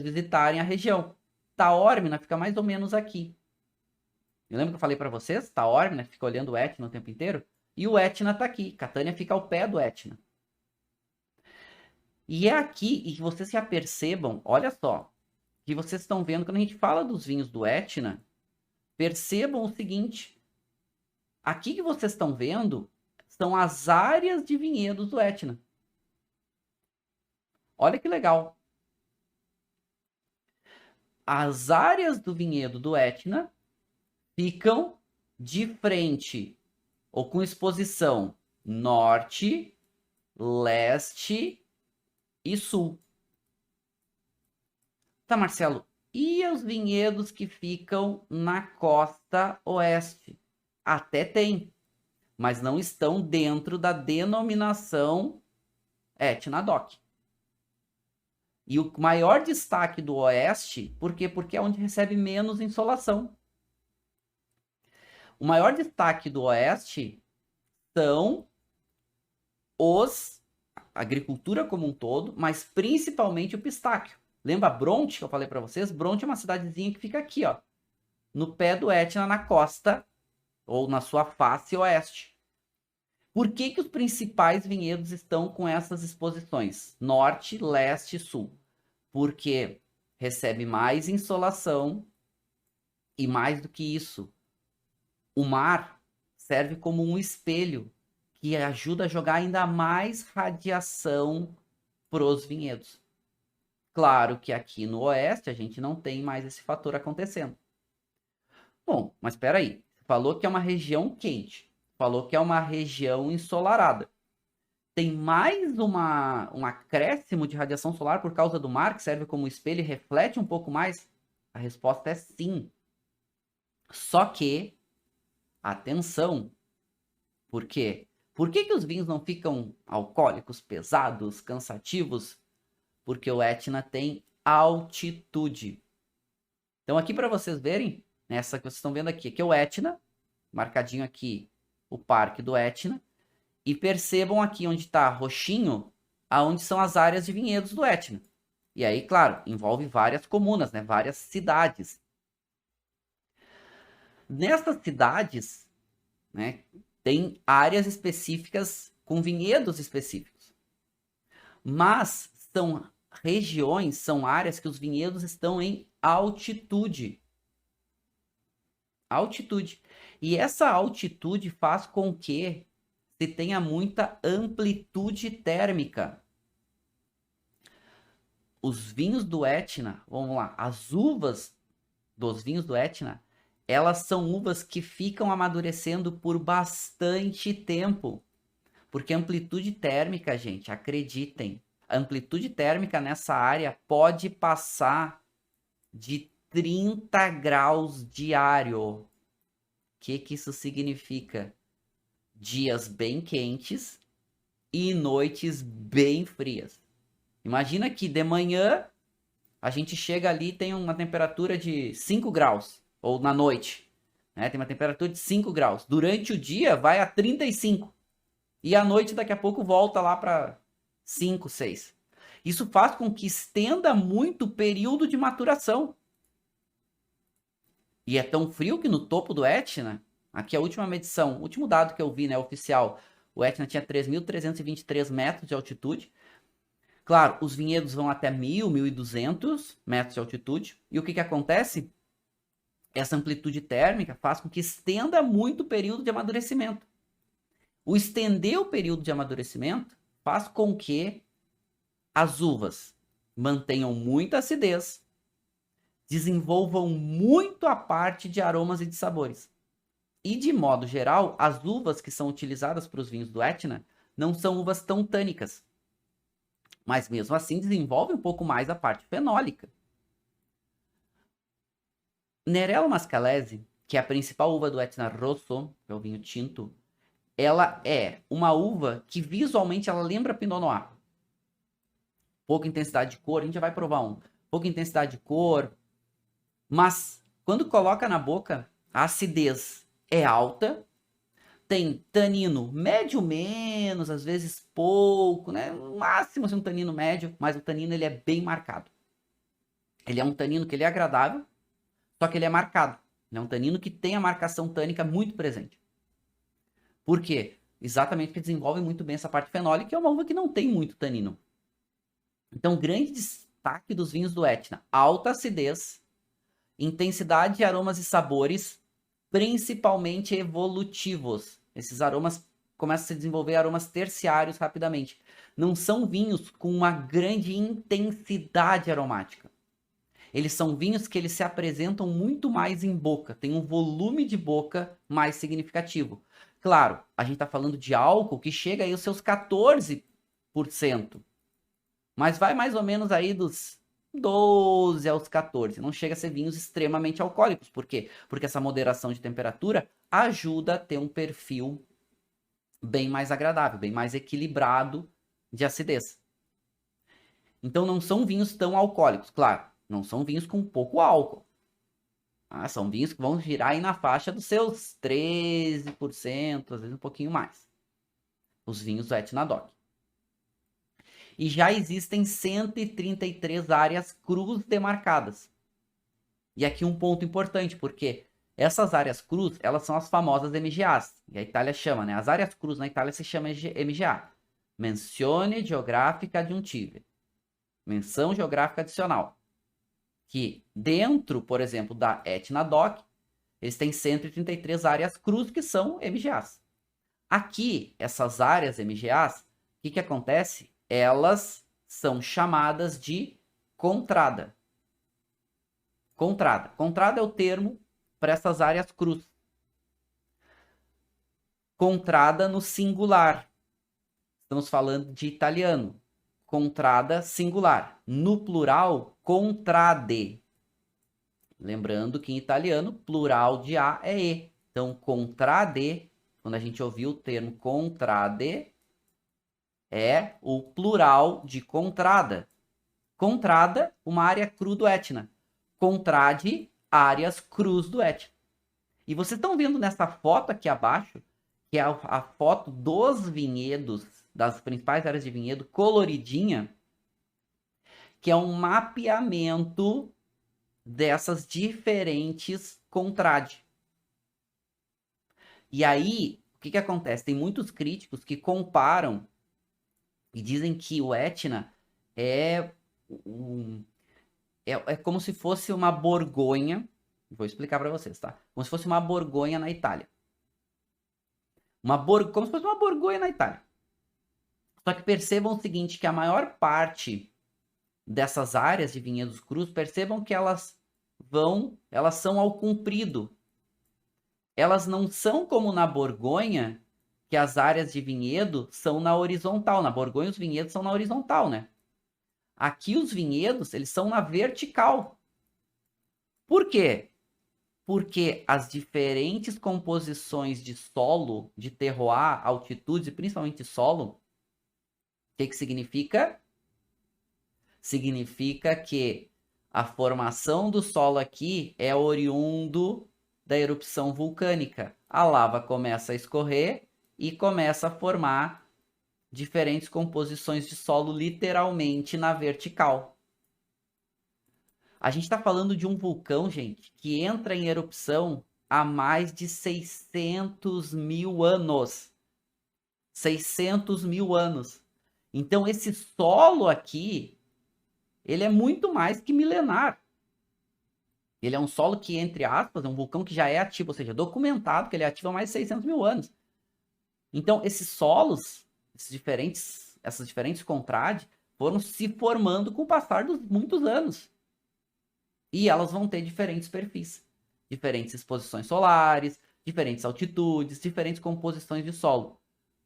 visitarem a região. Taormina fica mais ou menos aqui. Eu lembro que eu falei para vocês, Taormina fica olhando o Etna o tempo inteiro, e o Etna está aqui. Catânia fica ao pé do Etna. E é aqui, e que vocês já percebam, olha só, que vocês estão vendo quando a gente fala dos vinhos do Etna, percebam o seguinte, aqui que vocês estão vendo são as áreas de vinhedos do Etna. Olha que legal. As áreas do vinhedo do Etna ficam de frente ou com exposição norte, leste e sul. Tá, Marcelo, e os vinhedos que ficam na costa oeste? Até tem, mas não estão dentro da denominação Etna DOC. E o maior destaque do oeste, por quê? Porque é onde recebe menos insolação. O maior destaque do oeste são a agricultura como um todo, mas principalmente o pistáquio. Lembra Bronte que eu falei para vocês? Bronte é uma cidadezinha que fica aqui, ó, no pé do Etna, na costa ou na sua face oeste. Por que que os principais vinhedos estão com essas exposições? Norte, leste e sul. Porque recebe mais insolação e mais do que isso, o mar serve como um espelho que ajuda a jogar ainda mais radiação para os vinhedos. Claro que aqui no oeste a gente não tem mais esse fator acontecendo. Bom, mas espera aí. Falou que é uma região quente. Falou que é uma região ensolarada. Tem mais um acréscimo de radiação solar por causa do mar, que serve como espelho e reflete um pouco mais? A resposta é sim. Só que, atenção, por quê? Por que que os vinhos não ficam alcoólicos, pesados, cansativos? Porque o Etna tem altitude. Então aqui para vocês verem, nessa que vocês estão vendo aqui é o Etna, marcadinho aqui o Parque do Etna, E percebam aqui onde está roxinho, aonde são as áreas de vinhedos do Etna. E aí, claro, envolve várias comunas, né? Várias cidades. Nessas cidades, né, tem áreas específicas com vinhedos específicos. Mas são regiões, são áreas que os vinhedos estão em altitude. Altitude. E essa altitude faz com que se tenha muita amplitude térmica. Os vinhos do Etna, vamos lá, as uvas dos vinhos do Etna, elas são uvas que ficam amadurecendo por bastante tempo. Porque a amplitude térmica, gente, acreditem, a amplitude térmica nessa área pode passar de 30 graus diário. O que isso significa? Dias bem quentes e noites bem frias. Imagina que de manhã a gente chega ali e tem uma temperatura de 5 graus, ou na noite, né? Tem uma temperatura de 5 graus. Durante o dia vai a 35. E à noite daqui a pouco volta lá para 5, 6. Isso faz com que estenda muito o período de maturação. E é tão frio que no topo do Etna, aqui a última medição, o último dado que eu vi, né, oficial, o Etna tinha 3.323 metros de altitude. Claro, os vinhedos vão até 1.000, 1.200 metros de altitude. E o que acontece? Essa amplitude térmica faz com que estenda muito o período de amadurecimento. O estender o período de amadurecimento faz com que as uvas mantenham muita acidez, desenvolvam muito a parte de aromas e de sabores. E, de modo geral, as uvas que são utilizadas para os vinhos do Etna não são uvas tão tânicas. Mas, mesmo assim, desenvolve um pouco mais a parte fenólica. Nerello Mascalese, que é a principal uva do Etna Rosso, que é o vinho tinto, ela é uma uva que visualmente ela lembra Pinot Noir. Pouca intensidade de cor, a gente já vai provar um. Pouca intensidade de cor, mas quando coloca na boca, a acidez é alta, tem tanino médio menos, às vezes pouco, né? No máximo assim, um tanino médio, mas o tanino ele é bem marcado. Ele é um tanino que ele é agradável, só que ele é marcado. Ele é um tanino que tem a marcação tânica muito presente. Por quê? Exatamente porque desenvolve muito bem essa parte fenólica, que é uma uva que não tem muito tanino. Então, grande destaque dos vinhos do Etna: alta acidez, intensidade de aromas e sabores, principalmente evolutivos. Esses aromas começam a se desenvolver aromas terciários rapidamente. Não são vinhos com uma grande intensidade aromática. Eles são vinhos que eles se apresentam muito mais em boca, tem um volume de boca mais significativo. Claro, a gente está falando de álcool que chega aí aos seus 14%, mas vai mais ou menos aí dos 12 aos 14. Não chega a ser vinhos extremamente alcoólicos. Por quê? Porque essa moderação de temperatura ajuda a ter um perfil bem mais agradável, bem mais equilibrado de acidez. Então não são vinhos tão alcoólicos, claro. Não são vinhos com pouco álcool. São vinhos que vão girar aí na faixa dos seus 13%, às vezes um pouquinho mais. Os vinhos do Etna DOC. E já existem 133 áreas cruz demarcadas. E aqui um ponto importante, porque essas áreas cruz, elas são as famosas MGAs. E a Itália chama, né? As áreas cruz na Itália se chama MGA. Menzione Geográfica Aggiuntive. Menção geográfica adicional. Que dentro, por exemplo, da Etna DOC, eles têm 133 áreas cruz que são MGAs. Aqui, essas áreas MGAs, o que acontece? Elas são chamadas de contrada. Contrada. Contrada é o termo para essas áreas cruz. Contrada no singular. Estamos falando de italiano. Contrada singular. No plural, contrade. Lembrando que em italiano, plural de A é E. Então, contrade, quando a gente ouviu o termo contrade, é o plural de contrada. Contrada, uma área cru do Etna. Contrade, áreas crus do Etna. E vocês estão vendo nessa foto aqui abaixo que é a foto dos vinhedos, das principais áreas de vinhedo, coloridinha, que é um mapeamento dessas diferentes contrade. E aí, o que acontece? Tem muitos críticos que comparam e dizem que o Etna é como se fosse uma Borgonha. Vou explicar para vocês, tá? Como se fosse uma Borgonha na Itália. Como se fosse uma Borgonha na Itália. Só que percebam o seguinte, que a maior parte dessas áreas de vinhedos crus, percebam que elas são ao comprido. Elas não são como na Borgonha, que as áreas de vinhedo são na horizontal. Na Borgonha os vinhedos são na horizontal, né? Aqui os vinhedos, eles são na vertical. Por quê? Porque as diferentes composições de solo, de terroir, altitudes e principalmente solo, o que significa? Significa que a formação do solo aqui é oriundo da erupção vulcânica. A lava começa a escorrer e começa a formar diferentes composições de solo literalmente na vertical. A gente está falando de um vulcão, gente, que entra em erupção há mais de 600 mil anos. 600 mil anos. Então, esse solo aqui, ele é muito mais que milenar. Ele é um solo que, entre aspas, é um vulcão que já é ativo, ou seja, documentado que ele é ativo há mais de 600 mil anos. Então, esses solos, essas diferentes contrades, foram se formando com o passar dos muitos anos. E elas vão ter diferentes perfis, diferentes exposições solares, diferentes altitudes, diferentes composições de solo.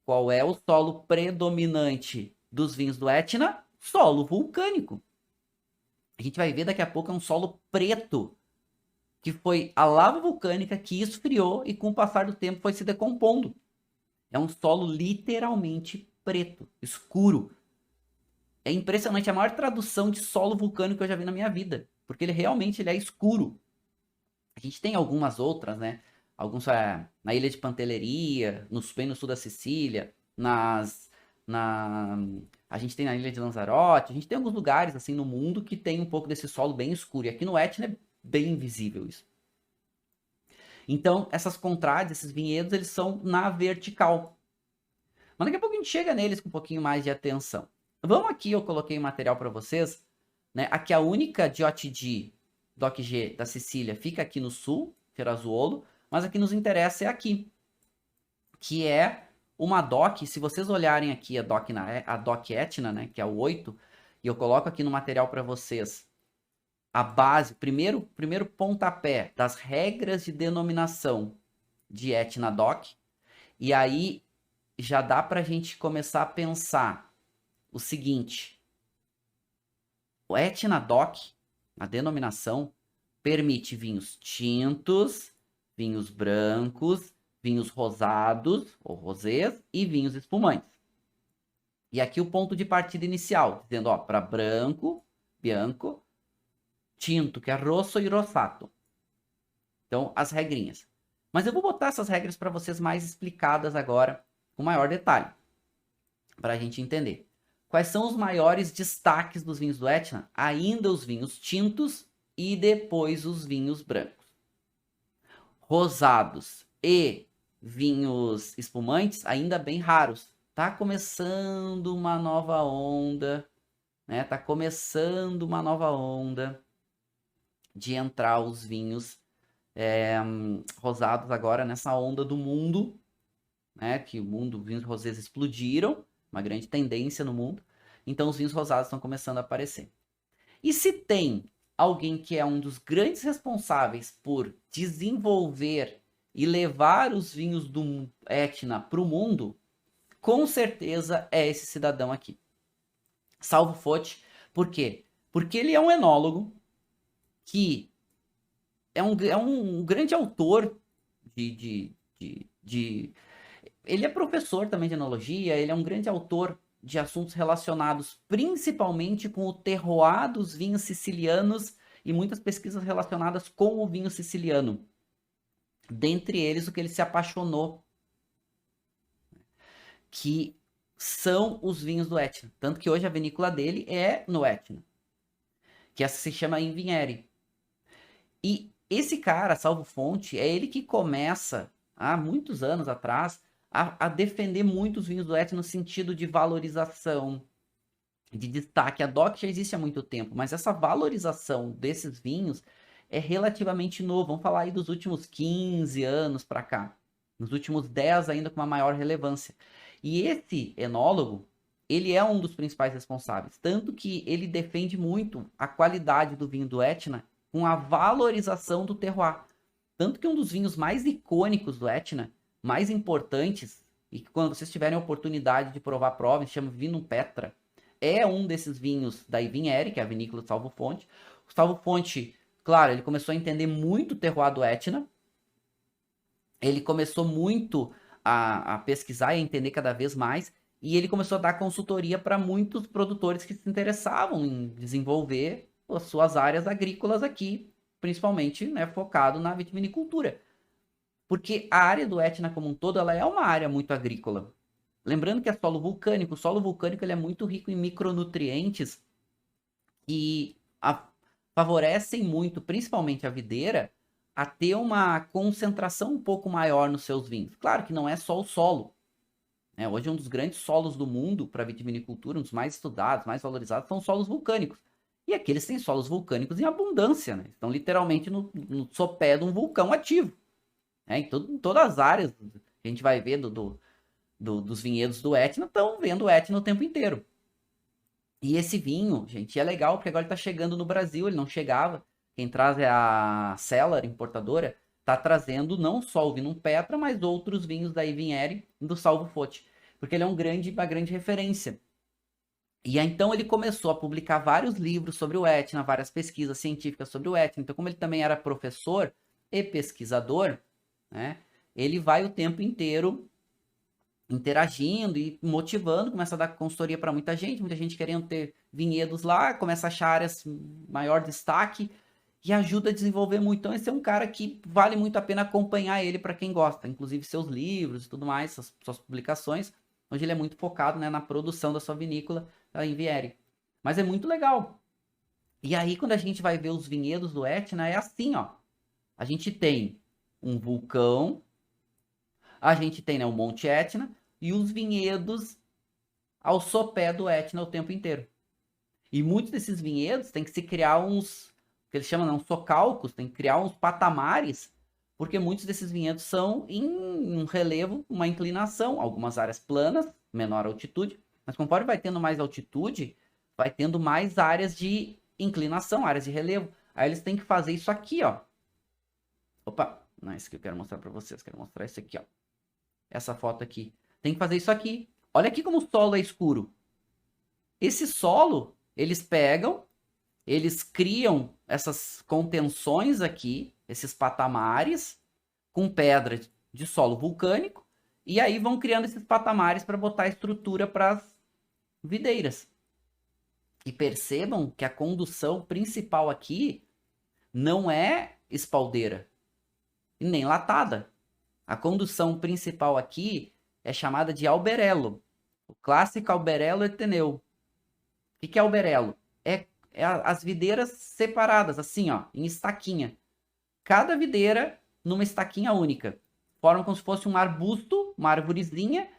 Qual é o solo predominante dos vinhos do Etna? Solo vulcânico. A gente vai ver daqui a pouco, é um solo preto, que foi a lava vulcânica que esfriou e com o passar do tempo foi se decompondo. É um solo literalmente preto, escuro. É impressionante, a maior tradução de solo vulcânico que eu já vi na minha vida, porque ele realmente é escuro. A gente tem algumas outras, né? Alguns na ilha de Pantelleria, bem no sul da Sicília, a gente tem na ilha de Lanzarote, a gente tem alguns lugares assim no mundo que tem um pouco desse solo bem escuro. E aqui no Etna é bem visível isso. Então, essas contrades, esses vinhedos, eles são na vertical. Mas daqui a pouco a gente chega neles com um pouquinho mais de atenção. Vamos aqui, eu coloquei um material para vocês, né? Aqui a única DOT-G da Sicília fica aqui no sul, Fierazuolo, mas aqui nos interessa é aqui, que é uma DOC. Se vocês olharem aqui a DOC Etna, né, que é o 8, e eu coloco aqui no material para vocês a base, primeiro pontapé das regras de denominação de Etna DOC, e aí já dá para a gente começar a pensar o seguinte: o Etna DOC, a denominação, permite vinhos tintos, vinhos brancos, vinhos rosados ou rosés e vinhos espumantes. E aqui o ponto de partida inicial, dizendo, ó, para branco, bianco, tinto, que é rosso e rosato. Então, as regrinhas. Mas eu vou botar essas regras para vocês mais explicadas agora, com maior detalhe, para a gente entender. Quais são os maiores destaques dos vinhos do Etna? Ainda os vinhos tintos e depois os vinhos brancos. Rosados e vinhos espumantes ainda bem raros. Tá começando uma nova onda, né? Tá começando uma nova onda de entrar os vinhos rosados agora nessa onda do mundo, né? Que o mundo, vinhos rosés explodiram, uma grande tendência no mundo. Então os vinhos rosados estão começando a aparecer. E se tem alguém que é um dos grandes responsáveis por desenvolver e levar os vinhos do Etna para o mundo, com certeza é esse cidadão aqui. Salvo Foti. Por quê? Porque ele é um enólogo que é um grande autor ele é professor também de enologia, ele é um grande autor de assuntos relacionados principalmente com o terroir dos vinhos sicilianos e muitas pesquisas relacionadas com o vinho siciliano. Dentre eles, o que ele se apaixonou que são os vinhos do Etna. Tanto que hoje a vinícola dele é no Etna, que essa se chama Invinieri. E esse cara, Salvo Fonte, é ele que começa, há muitos anos atrás, a defender muito os vinhos do Etna no sentido de valorização, de destaque. A DOC já existe há muito tempo, mas essa valorização desses vinhos é relativamente novo. Vamos falar aí dos últimos 15 anos para cá. Nos últimos 10 ainda com uma maior relevância. E esse enólogo, ele é um dos principais responsáveis. Tanto que ele defende muito a qualidade do vinho do Etna com a valorização do terroir. Tanto que um dos vinhos mais icônicos do Etna, mais importantes, e que quando vocês tiverem a oportunidade de provar, provem, se chama Vinum Petra, é um desses vinhos da Invinieri, que é a vinícola do Salvo Fonte. O Salvo Fonte, claro, ele começou a entender muito o terroir do Etna, ele começou muito a pesquisar e a entender cada vez mais, e ele começou a dar consultoria para muitos produtores que se interessavam em desenvolver as suas áreas agrícolas aqui, principalmente, né, focado na vitivinicultura. Porque a área do Etna como um todo, ela é uma área muito agrícola. Lembrando que é solo vulcânico. O solo vulcânico ele é muito rico em micronutrientes e favorecem muito, principalmente a videira, a ter uma concentração um pouco maior nos seus vinhos. Claro que não é só o solo. Né? Hoje um dos grandes solos do mundo para vitivinicultura, um dos mais estudados, mais valorizados, são os solos vulcânicos. E aqui eles têm solos vulcânicos em abundância. Né? Estão literalmente no sopé de um vulcão ativo. Né? Em todas as áreas que a gente vai ver dos vinhedos do Etna, estão vendo o Etna o tempo inteiro. E esse vinho, gente, é legal porque agora ele está chegando no Brasil, ele não chegava. Quem traz é a Cellar, importadora, está trazendo não só o Vinum Petra, mas outros vinhos da Invinieri do Salvo Fonte, porque ele é uma grande referência. E aí, então ele começou a publicar vários livros sobre o Etna, várias pesquisas científicas sobre o Etna. Então, como ele também era professor e pesquisador, né, ele vai o tempo inteiro interagindo e motivando, começa a dar consultoria para muita gente querendo ter vinhedos lá, começa a achar áreas maior destaque e ajuda a desenvolver muito. Então esse é um cara que vale muito a pena acompanhar ele para quem gosta, inclusive seus livros e tudo mais, suas publicações. Hoje ele é muito focado, né, na produção da sua vinícola, a Invinieri. Mas é muito legal. E aí quando a gente vai ver os vinhedos do Etna, é assim, ó. A gente tem um vulcão, a gente tem, né, o Monte Etna e os vinhedos ao sopé do Etna o tempo inteiro. E muitos desses vinhedos tem que se criar uns, que eles chamam, não, socalcos, tem que criar uns patamares, porque muitos desses vinhedos são em um relevo, uma inclinação, algumas áreas planas, menor altitude, mas conforme vai tendo mais altitude, vai tendo mais áreas de inclinação, áreas de relevo. Aí eles têm que fazer isso aqui, ó. Opa, não é isso que eu quero mostrar para vocês, quero mostrar isso aqui, ó. Essa foto aqui. Tem que fazer isso aqui. Olha aqui como o solo é escuro. Esse solo, eles pegam, eles criam essas contenções aqui, esses patamares, com pedra de solo vulcânico, e aí vão criando esses patamares para botar estrutura para as videiras. E percebam que a condução principal aqui não é espaldeira e nem latada. A condução principal aqui é chamada de alberello. O clássico alberello eteneu. O que é alberello? É as videiras separadas, assim, ó, em estaquinha. Cada videira numa estaquinha única. Formam como se fosse um arbusto, uma arvorezinha,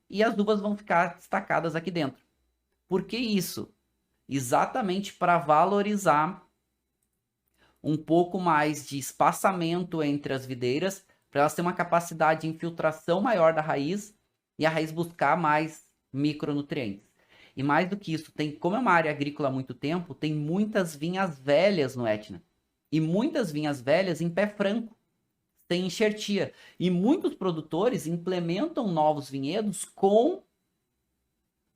e as uvas vão ficar destacadas aqui dentro. Por que isso? Exatamente para valorizar um pouco mais de espaçamento entre as videiras, para elas terem uma capacidade de infiltração maior da raiz e a raiz buscar mais micronutrientes. E mais do que isso, como é uma área agrícola há muito tempo, tem muitas vinhas velhas no Etna. E muitas vinhas velhas em pé franco, sem enxertia. E muitos produtores implementam novos vinhedos com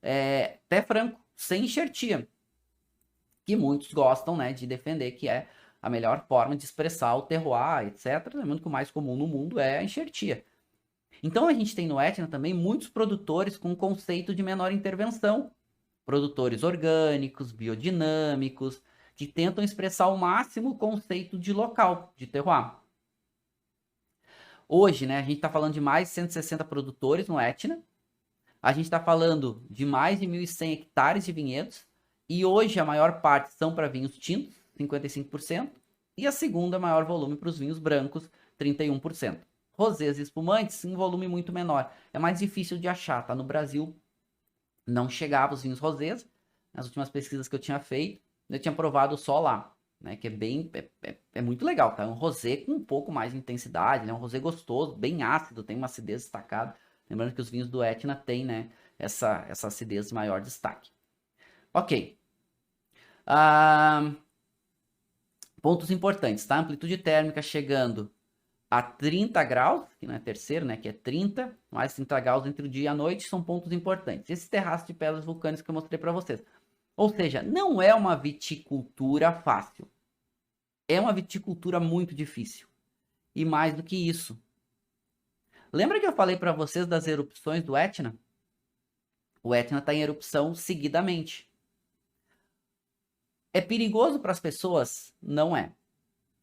pé franco, sem enxertia. Que muitos gostam, né, de defender que é a melhor forma de expressar o terroir, etc. Lembrando que o mais comum no mundo é a enxertia. Então a gente tem no Etna também muitos produtores com conceito de menor intervenção. Produtores orgânicos, biodinâmicos, que tentam expressar ao máximo o conceito de local, de terroir. Hoje, né, a gente está falando de mais de 160 produtores no Etna, A gente está falando de mais de 1.100 hectares de vinhedos, e hoje a maior parte são para vinhos tintos, 55%, e a segunda maior volume para os vinhos brancos, 31%. Rosés e espumantes em volume muito menor. É mais difícil de achar, tá? No Brasil não chegava os vinhos rosés. Nas últimas pesquisas que eu tinha feito, eu tinha provado só lá, né? Que é bem, é muito legal, tá? É um rosé com um pouco mais de intensidade, né? Um rosé gostoso, bem ácido, tem uma acidez destacada. Lembrando que os vinhos do Etna têm, né? Essa acidez de maior destaque. Ok. Pontos importantes, tá? Amplitude térmica chegando a 30 graus, que não é terceiro, né? Que é 30, mais 30 graus entre o dia e a noite, são pontos importantes. Esse terraço de pedras vulcânicas que eu mostrei para vocês. Ou seja, não é uma viticultura fácil. É uma viticultura muito difícil. E mais do que isso. Lembra que eu falei para vocês das erupções do Etna? O Etna está em erupção seguidamente. É perigoso para as pessoas? Não é.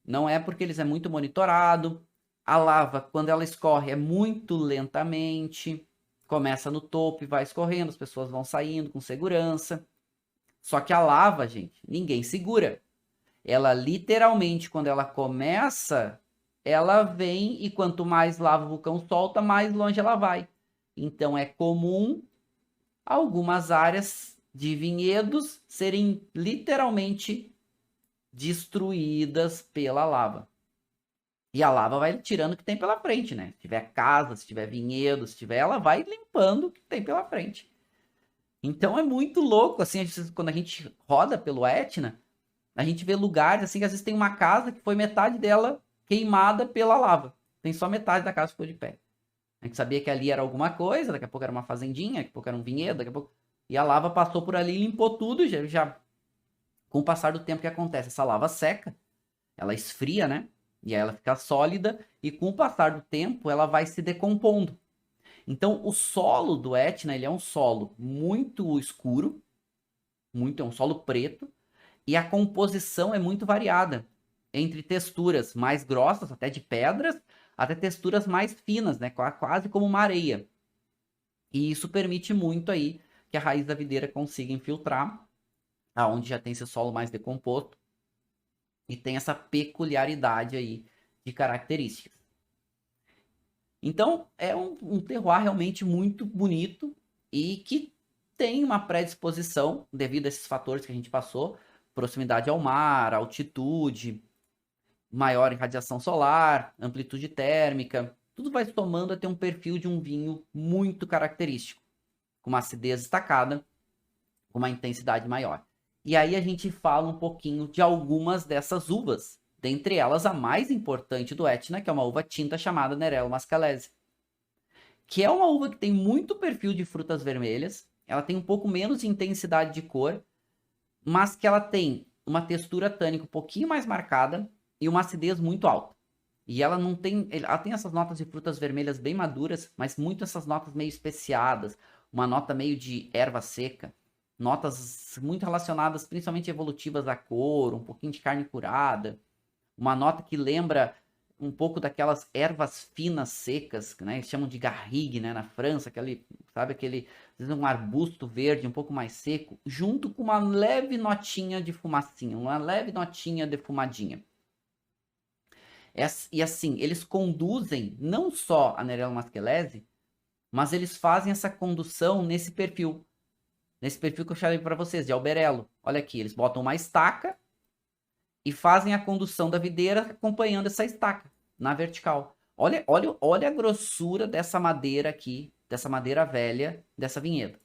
Não é porque eles é muito monitorado. A lava, quando ela escorre, é muito lentamente. Começa no topo e vai escorrendo, as pessoas vão saindo com segurança. Só que a lava, gente, ninguém segura. Ela literalmente, quando ela começa, ela vem e quanto mais lava o vulcão solta, mais longe ela vai. Então é comum algumas áreas de vinhedos serem literalmente destruídas pela lava. E a lava vai tirando o que tem pela frente, né? Se tiver casa, se tiver vinhedo, se tiver, ela vai limpando o que tem pela frente. Então é muito louco, assim, quando a gente roda pelo Etna, a gente vê lugares, assim, que às vezes tem uma casa que foi metade dela queimada pela lava. Tem só metade da casa que ficou de pé. A gente sabia que ali era alguma coisa, daqui a pouco era uma fazendinha, daqui a pouco era um vinhedo, daqui a pouco... E a lava passou por ali e limpou tudo, já... Com o passar do tempo, o que acontece? Essa lava seca, ela esfria, né? E aí ela fica sólida, e com o passar do tempo, ela vai se decompondo. Então, o solo do Etna, ele é um solo muito escuro, é um solo preto, e a composição é muito variada, entre texturas mais grossas, até de pedras, até texturas mais finas, né? Quase como uma areia. E isso permite muito aí que a raiz da videira consiga infiltrar, aonde já tem esse solo mais decomposto, e tem essa peculiaridade aí de características. Então, é um terroir realmente muito bonito e que tem uma predisposição, devido a esses fatores que a gente passou, proximidade ao mar, altitude, maior irradiação solar, amplitude térmica, tudo vai somando a ter um perfil de um vinho muito característico, com uma acidez destacada, com uma intensidade maior. E aí a gente fala um pouquinho de algumas dessas uvas, dentre elas a mais importante do Etna, que é uma uva tinta chamada Nerello Mascalese, que é uma uva que tem muito perfil de frutas vermelhas, ela tem um pouco menos de intensidade de cor, mas que ela tem uma textura tânica um pouquinho mais marcada e uma acidez muito alta. E ela não tem, ela tem essas notas de frutas vermelhas bem maduras, mas muito essas notas meio especiadas, uma nota meio de erva seca, notas muito relacionadas, principalmente evolutivas à cor, um pouquinho de carne curada, uma nota que lembra um pouco daquelas ervas finas secas, né? Eles chamam de garrigue, né? Na França, sabe aquele, às vezes um arbusto verde um pouco mais seco, junto com uma leve notinha de fumacinha, uma leve notinha defumadinha. E assim, eles conduzem não só a Nerello Mascalese, mas eles fazem essa condução nesse perfil que eu falei para vocês, de alberello. Olha aqui, eles botam uma estaca e fazem a condução da videira acompanhando essa estaca na vertical. Olha a grossura dessa madeira aqui, dessa madeira velha, desse vinhedo.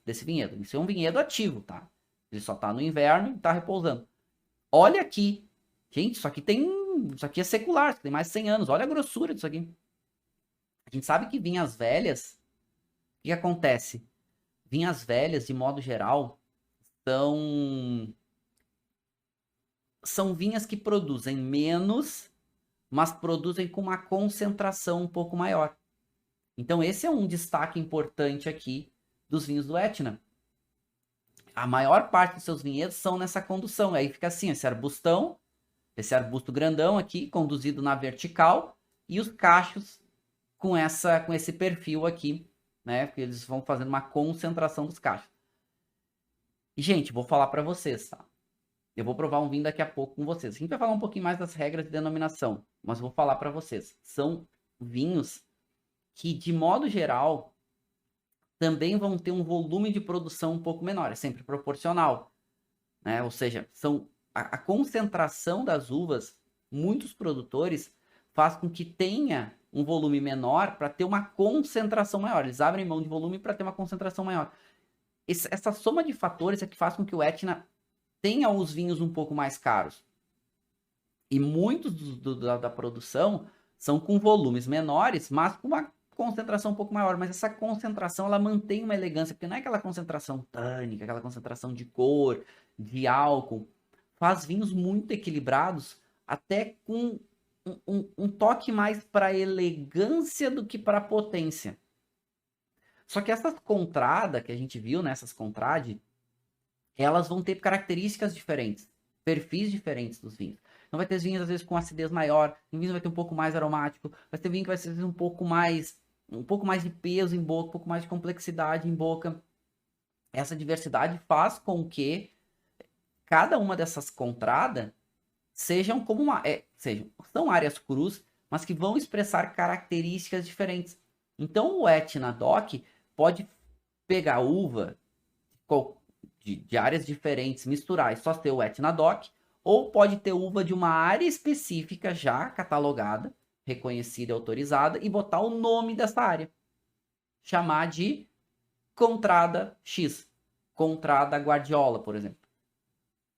Isso é um vinhedo ativo, tá? Ele só tá no inverno e tá repousando. Olha aqui. Gente, isso aqui é secular, isso aqui tem mais de 100 anos. Olha a grossura disso aqui. A gente sabe que vinhas velhas, o que acontece? Vinhas velhas, de modo geral, são vinhas que produzem menos, mas produzem com uma concentração um pouco maior. Então esse é um destaque importante aqui dos vinhos do Etna. A maior parte dos seus vinhedos são nessa condução. Aí fica assim, esse arbusto grandão aqui, conduzido na vertical, e os cachos com esse perfil aqui né? Porque eles vão fazendo uma concentração dos cachos. E, gente, vou falar para vocês, tá? Eu vou provar um vinho daqui a pouco com vocês. A gente vai falar um pouquinho mais das regras de denominação, mas vou falar para vocês. São vinhos que, de modo geral, também vão ter um volume de produção um pouco menor. É sempre proporcional, né? Ou seja, são a concentração das uvas, muitos produtores faz com que tenha um volume menor para ter uma concentração maior. Eles abrem mão de volume para ter uma concentração maior. Essa soma de fatores é que faz com que o Etna tenha os vinhos um pouco mais caros. E muitos da produção são com volumes menores, mas com uma concentração um pouco maior. Mas essa concentração, ela mantém uma elegância, porque não é aquela concentração tânica, aquela concentração de cor, de álcool. Faz vinhos muito equilibrados, até com um toque mais para elegância do que para potência. Só que essas contrada que a gente viu, nessas contrade, elas vão ter características diferentes, perfis diferentes dos vinhos. Então vai ter vinhos às vezes com acidez maior, tem vinho vai ter um pouco mais aromático, vai ter vinho que vai ser um pouco mais de peso em boca, um pouco mais de complexidade em boca. Essa diversidade faz com que cada uma dessas contradas sejam como são áreas crus, mas que vão expressar características diferentes. Então o Etna DOC pode pegar uva de áreas diferentes, misturar e só ter o Etna DOC, ou pode ter uva de uma área específica já catalogada, reconhecida e autorizada, e botar o nome dessa área. Chamar de Contrada X. Contrada Guardiola, por exemplo.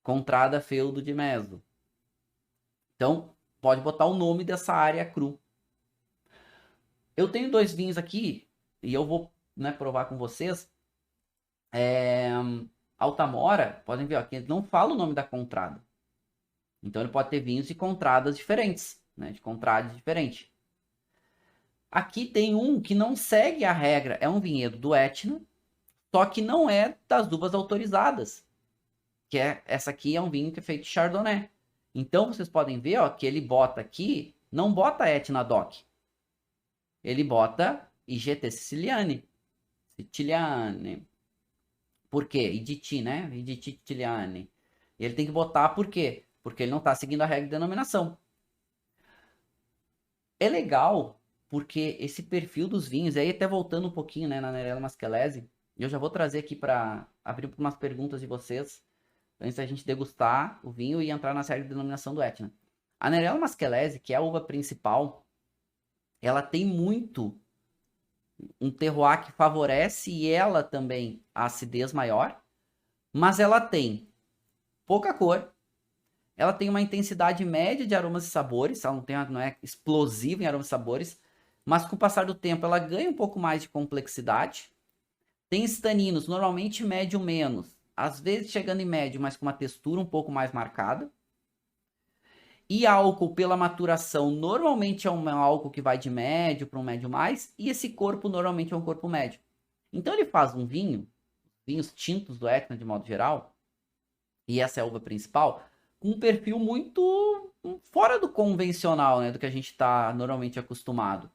Contrada Feudo de Meso. Então, pode botar o nome dessa área cru. Eu tenho 2 vinhos aqui, e eu vou, né, provar com vocês. Altamora, podem ver, ó, que não fala o nome da contrada. Então ele pode ter vinhos de contradas diferentes, né? De contrades diferentes. Aqui tem um que não segue a regra, é um vinhedo do Etna, só que não é das uvas autorizadas. Que é essa aqui é um vinho que é feito de Chardonnay. Então vocês podem ver, ó, que ele bota aqui, não bota Etna DOC. Ele bota IGT Siciliane. Siciliane. Por quê? IDT, né? IDT Siciliane. Ele tem que botar por quê? Porque ele não está seguindo a regra de denominação. É legal, porque esse perfil dos vinhos, aí até voltando um pouquinho, né, na Nerello Mascalese, eu já vou trazer aqui para abrir umas perguntas de vocês, antes da gente degustar o vinho e entrar na série de denominação do Etna. A Nerello Mascalese, que é a uva principal, ela tem muito um terroir que favorece ela também a acidez maior, mas ela tem pouca cor, ela tem uma intensidade média de aromas e sabores, ela não é explosiva em aromas e sabores, mas com o passar do tempo ela ganha um pouco mais de complexidade. Tem estaninos, normalmente médio menos, às vezes chegando em médio, mas com uma textura um pouco mais marcada. E álcool pela maturação, normalmente é um álcool que vai de médio para um médio mais, e esse corpo normalmente é um corpo médio. Então ele faz um vinho, vinhos tintos do Etna de modo geral, e essa é a uva principal, com um perfil muito fora do convencional, né, do que a gente está normalmente acostumado.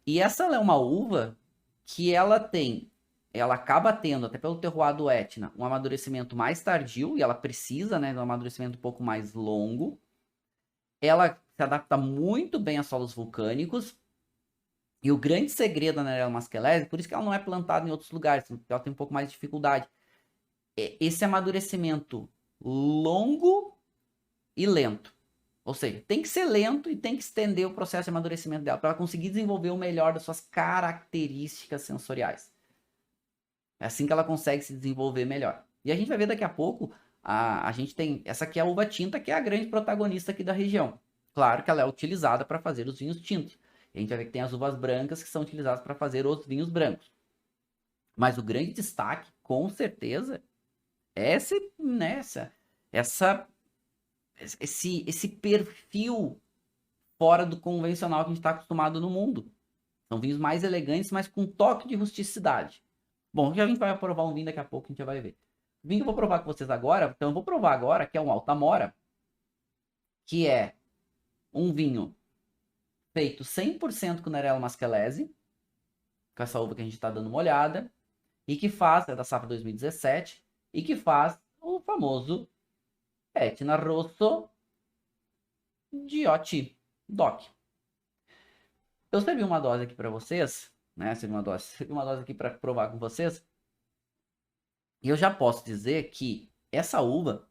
E essa é uma uva que ela acaba tendo, até pelo terroir do Etna, um amadurecimento mais tardio, e ela precisa, né, de um amadurecimento um pouco mais longo. Ela se adapta muito bem a solos vulcânicos. E o grande segredo da Nerello Mascalese, por isso que ela não é plantada em outros lugares, ela tem um pouco mais de dificuldade, é esse amadurecimento longo e lento. Ou seja, tem que ser lento e tem que estender o processo de amadurecimento dela para ela conseguir desenvolver o melhor das suas características sensoriais. É assim que ela consegue se desenvolver melhor. E a gente vai ver daqui a pouco, a gente tem, essa aqui é a uva tinta, que é a grande protagonista aqui da região. Claro que ela é utilizada para fazer os vinhos tintos. A gente vai ver que tem as uvas brancas que são utilizadas para fazer os vinhos brancos. Mas o grande destaque, com certeza, é esse perfil fora do convencional que a gente está acostumado no mundo. São vinhos mais elegantes, mas com um toque de rusticidade. Bom, já a gente vai provar um vinho daqui a pouco, a gente já vai ver. O vinho que eu vou provar com vocês agora, então eu vou provar agora, que é um Altamora, que é um vinho feito 100% com Nerello Mascalese, com essa uva que a gente está dando uma olhada, e que faz, é da safra 2017, e que faz o famoso Etna Rosso Giotti DOC. Eu servi uma dose aqui para vocês, né? Servi uma dose aqui para provar com vocês. E eu já posso dizer que essa uva,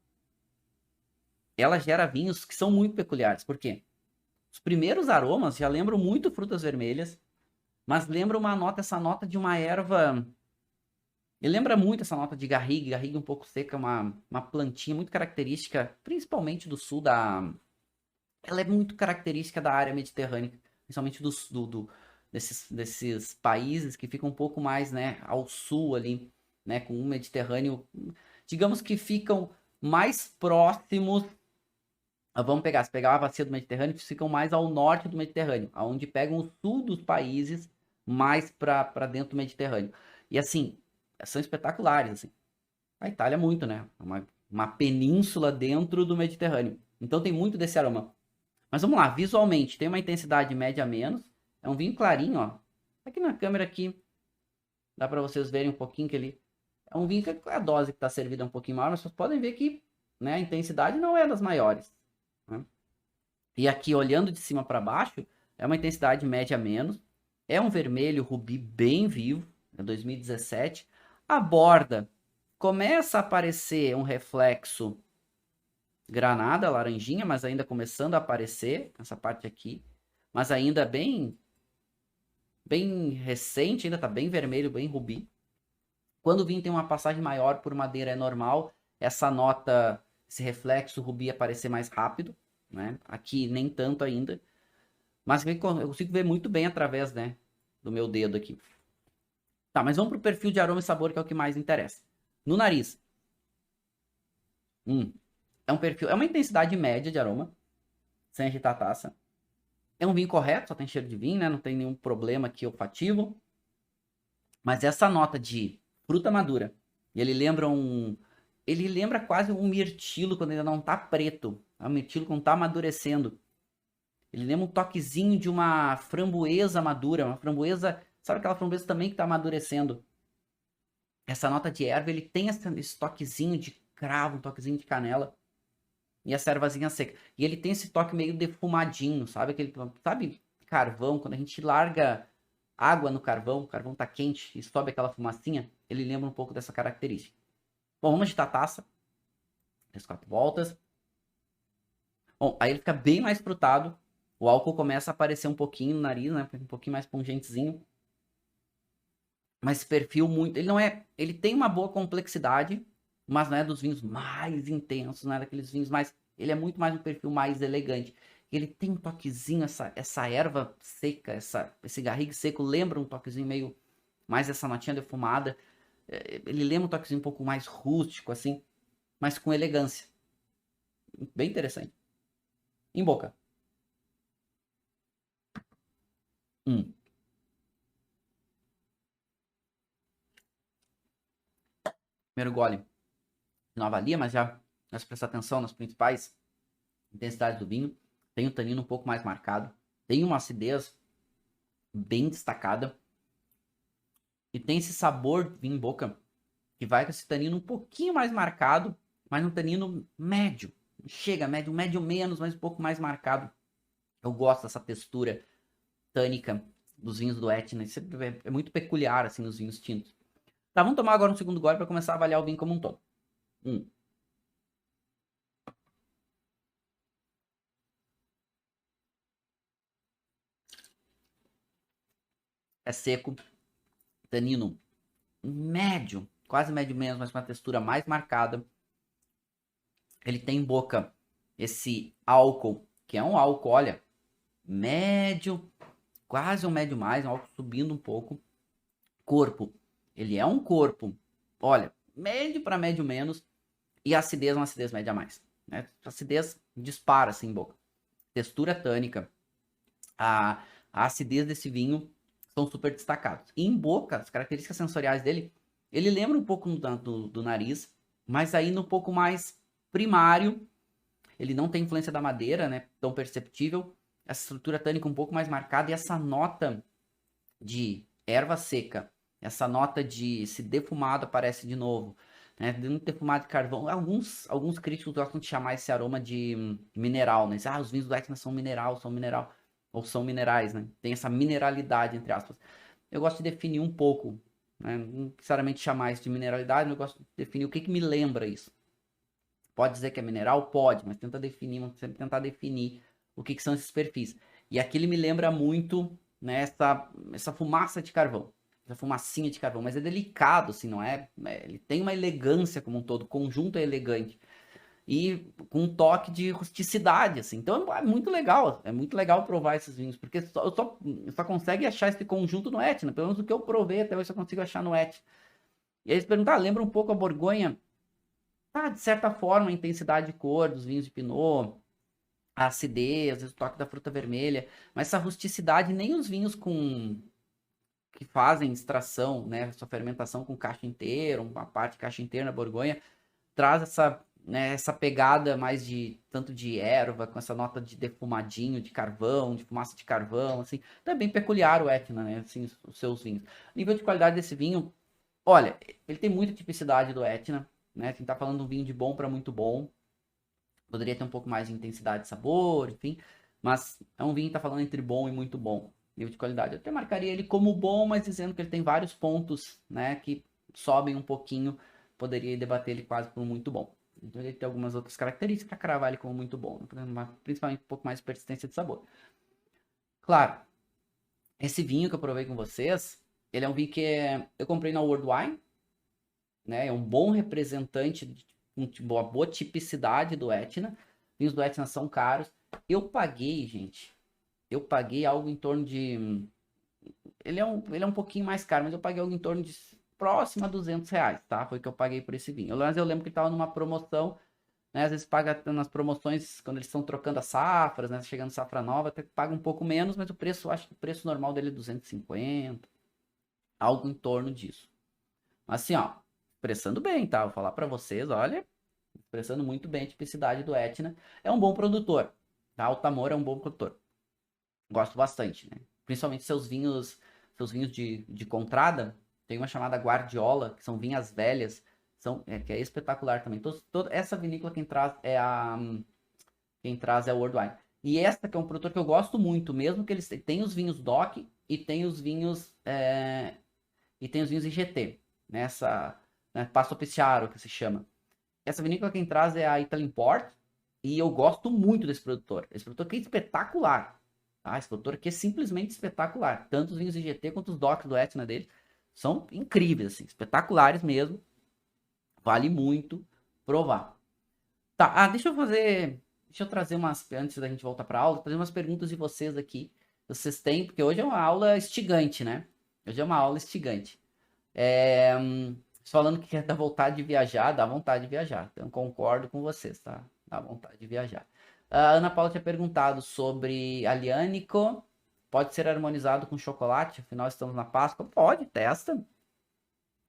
ela gera vinhos que são muito peculiares. Por quê? Os primeiros aromas já lembram muito frutas vermelhas, mas lembra essa nota de uma erva. Ele lembra muito essa nota de garriga um pouco seca, uma plantinha muito característica, principalmente do sul da. Ela é muito característica da área mediterrânea, principalmente desses países que ficam um pouco mais, né, ao sul ali, né, com o Mediterrâneo, digamos que ficam mais próximos. Vamos pegar, se pegar a bacia do Mediterrâneo, ficam mais ao norte do Mediterrâneo, aonde pegam o sul dos países mais para dentro do Mediterrâneo. E assim, são espetaculares, assim. A Itália é muito, né? Uma península dentro do Mediterrâneo. Então tem muito desse aroma. Mas vamos lá, visualmente, tem uma intensidade média a menos. É um vinho clarinho, ó. Aqui na câmera aqui, dá para vocês verem um pouquinho que ele... É um vinho que a dose que está servida é um pouquinho maior, mas vocês podem ver que, né, a intensidade não é das maiores, né? E aqui, olhando de cima para baixo, é uma intensidade média a menos. É um vermelho rubi bem vivo, é 2017. A borda começa a aparecer um reflexo granada, laranjinha, mas ainda começando a aparecer, essa parte aqui. Mas ainda bem recente, ainda tá bem vermelho, bem rubi. Quando o vinho tem uma passagem maior por madeira, é normal essa nota, esse reflexo rubi aparecer mais rápido, né? Aqui nem tanto ainda. Mas eu consigo ver muito bem através, né, do meu dedo aqui. Tá, mas vamos pro perfil de aroma e sabor, que é o que mais interessa. No nariz. É um perfil, é uma intensidade média de aroma, sem agitar a taça. É um vinho correto, só tem cheiro de vinho, né? Não tem nenhum problema aqui olfativo. Mas essa nota de fruta madura, ele lembra quase um mirtilo quando ainda não tá preto. É um mirtilo quando tá amadurecendo. Ele lembra um toquezinho de uma framboesa madura, uma framboesa, sabe aquela framboesa também que tá amadurecendo? Essa nota de erva, ele tem esse toquezinho de cravo, um toquezinho de canela. E essa ervazinha seca. E ele tem esse toque meio defumadinho, sabe? Sabe carvão, quando a gente larga água no carvão, o carvão tá quente e sobe aquela fumacinha, ele lembra um pouco dessa característica. Bom, vamos agitar a taça. 3, 4 voltas. Bom, aí ele fica bem mais frutado. O álcool começa a aparecer um pouquinho no nariz, né? Um pouquinho mais pungentezinho. Mas esse perfil muito... Ele não é... Ele tem uma boa complexidade, mas não é dos vinhos mais intensos, não é daqueles vinhos mais... Ele é muito mais um perfil mais elegante. Ele tem um toquezinho, essa erva seca, esse garrigue seco lembra um toquezinho meio mais essa notinha defumada. Ele lembra um toquezinho um pouco mais rústico, assim, mas com elegância. Bem interessante. Em boca. Primeiro gole. Não avalia, mas já se prestar atenção nas principais intensidades do vinho. Tem um tanino um pouco mais marcado. Tem uma acidez bem destacada. E tem esse sabor de vinho em boca que vai com esse tanino um pouquinho mais marcado, mas um tanino médio. Chega, médio, médio menos, mas um pouco mais marcado. Eu gosto dessa textura tânica dos vinhos do Etna. Isso é muito peculiar, assim, nos vinhos tintos. Tá, vamos tomar agora um segundo gole para começar a avaliar o vinho como um todo. É seco, tanino médio, quase médio menos, mas com uma textura mais marcada. Ele tem em boca esse álcool, que é um álcool, olha, médio, quase um médio mais, um álcool subindo um pouco. Corpo, ele é um corpo, olha, médio para médio menos, e acidez, uma acidez média a mais, né? Acidez dispara assim em boca. Textura tânica, a acidez desse vinho são super destacados. E em boca, as características sensoriais dele, ele lembra um pouco do nariz, mas aí no pouco mais primário. Ele não tem influência da madeira, né, tão perceptível. Essa estrutura tânica um pouco mais marcada e essa nota de erva seca, essa nota de se defumado aparece de novo, né? Dentro defumado de carvão, alguns críticos gostam de chamar esse aroma de mineral, né? Os vinhos do Etna são mineral, ou são minerais, né? Tem essa mineralidade, entre aspas. Eu gosto de definir um pouco, né? Não necessariamente chamar isso de mineralidade, mas eu gosto de definir o que que me lembra isso. Pode dizer que é mineral? Pode, mas vamos sempre tentar definir o que que são esses perfis. E aqui ele me lembra muito, né, essa fumaça de carvão, essa fumacinha de carvão, mas é delicado, assim, não é? Ele tem uma elegância como um todo, o conjunto é elegante e com um toque de rusticidade, assim. Então é muito legal provar esses vinhos, porque eu só consegue achar esse conjunto no Etna, pelo menos o que eu provei até hoje eu só consigo achar no Etna. E aí eles perguntam, lembra um pouco a Borgonha? Tá, de certa forma, a intensidade de cor dos vinhos de Pinot, a acidez, às vezes o toque da fruta vermelha, mas essa rusticidade, nem os vinhos que fazem extração, né, sua fermentação com caixa inteira, uma parte de caixa inteira na Borgonha, traz essa, né, essa pegada mais de tanto de erva, com essa nota de defumadinho, de carvão, de fumaça de carvão, assim. Então é bem peculiar o Etna, né, assim, os seus vinhos. O nível de qualidade desse vinho, olha, ele tem muita tipicidade do Etna, né? A gente tá falando de um vinho de bom para muito bom. Poderia ter um pouco mais de intensidade de sabor, enfim. Mas é um vinho que tá falando entre bom e muito bom. Nível de qualidade. Eu até marcaria ele como bom, mas dizendo que ele tem vários pontos, né? Que sobem um pouquinho. Poderia debater ele quase por muito bom. Então ele tem algumas outras características para cravar ele como muito bom. Né? Principalmente um pouco mais de persistência de sabor. Claro, esse vinho que eu provei com vocês, ele é um vinho que eu comprei na World Wine, né? É um bom representante de uma boa tipicidade do Etna. Vinhos do Etna são caros. Eu paguei, gente. Eu paguei algo em torno de. Ele é um pouquinho mais caro, mas eu paguei algo em torno de próximo a R$ 200, tá? Foi o que eu paguei por esse vinho. Mas eu lembro que ele tava numa promoção, né? Às vezes paga nas promoções, quando eles estão trocando as safras, né? Chegando safra nova, até paga um pouco menos, mas o preço, acho que o preço normal dele é 250, algo em torno disso. Assim, ó, expressando bem, tá? Vou falar pra vocês, olha, expressando muito bem a tipicidade do Etna. É um bom produtor, tá? O Tamor é um bom produtor. Gosto bastante, né? Principalmente seus vinhos de contrada. Tem uma chamada Guardiola, que são vinhas velhas, que é espetacular também. Toda essa vinícola quem traz é o World Wine. E essa que é um produtor que eu gosto muito, mesmo que eles têm os vinhos DOC e tem os vinhos IGT, nessa, né, Passo Picciaro, que se chama. Essa vinícola quem traz é a Italy Import, e eu gosto muito desse produtor. Esse produtor aqui é espetacular, tá? Esse produtor aqui é simplesmente espetacular. Tanto os vinhos IGT quanto os DOCs do Etna dele são incríveis, assim, espetaculares mesmo. Vale muito provar. Tá, deixa eu trazer antes da gente voltar para aula, trazer umas perguntas de vocês aqui. Vocês têm, porque hoje é uma aula instigante, né? Hoje é uma aula instigante. Falando que quer dar vontade de viajar, dá vontade de viajar. Então, concordo com vocês, tá? Dá vontade de viajar. A Ana Paula tinha perguntado sobre aliânico. Pode ser harmonizado com chocolate? Afinal, estamos na Páscoa. Pode, testa.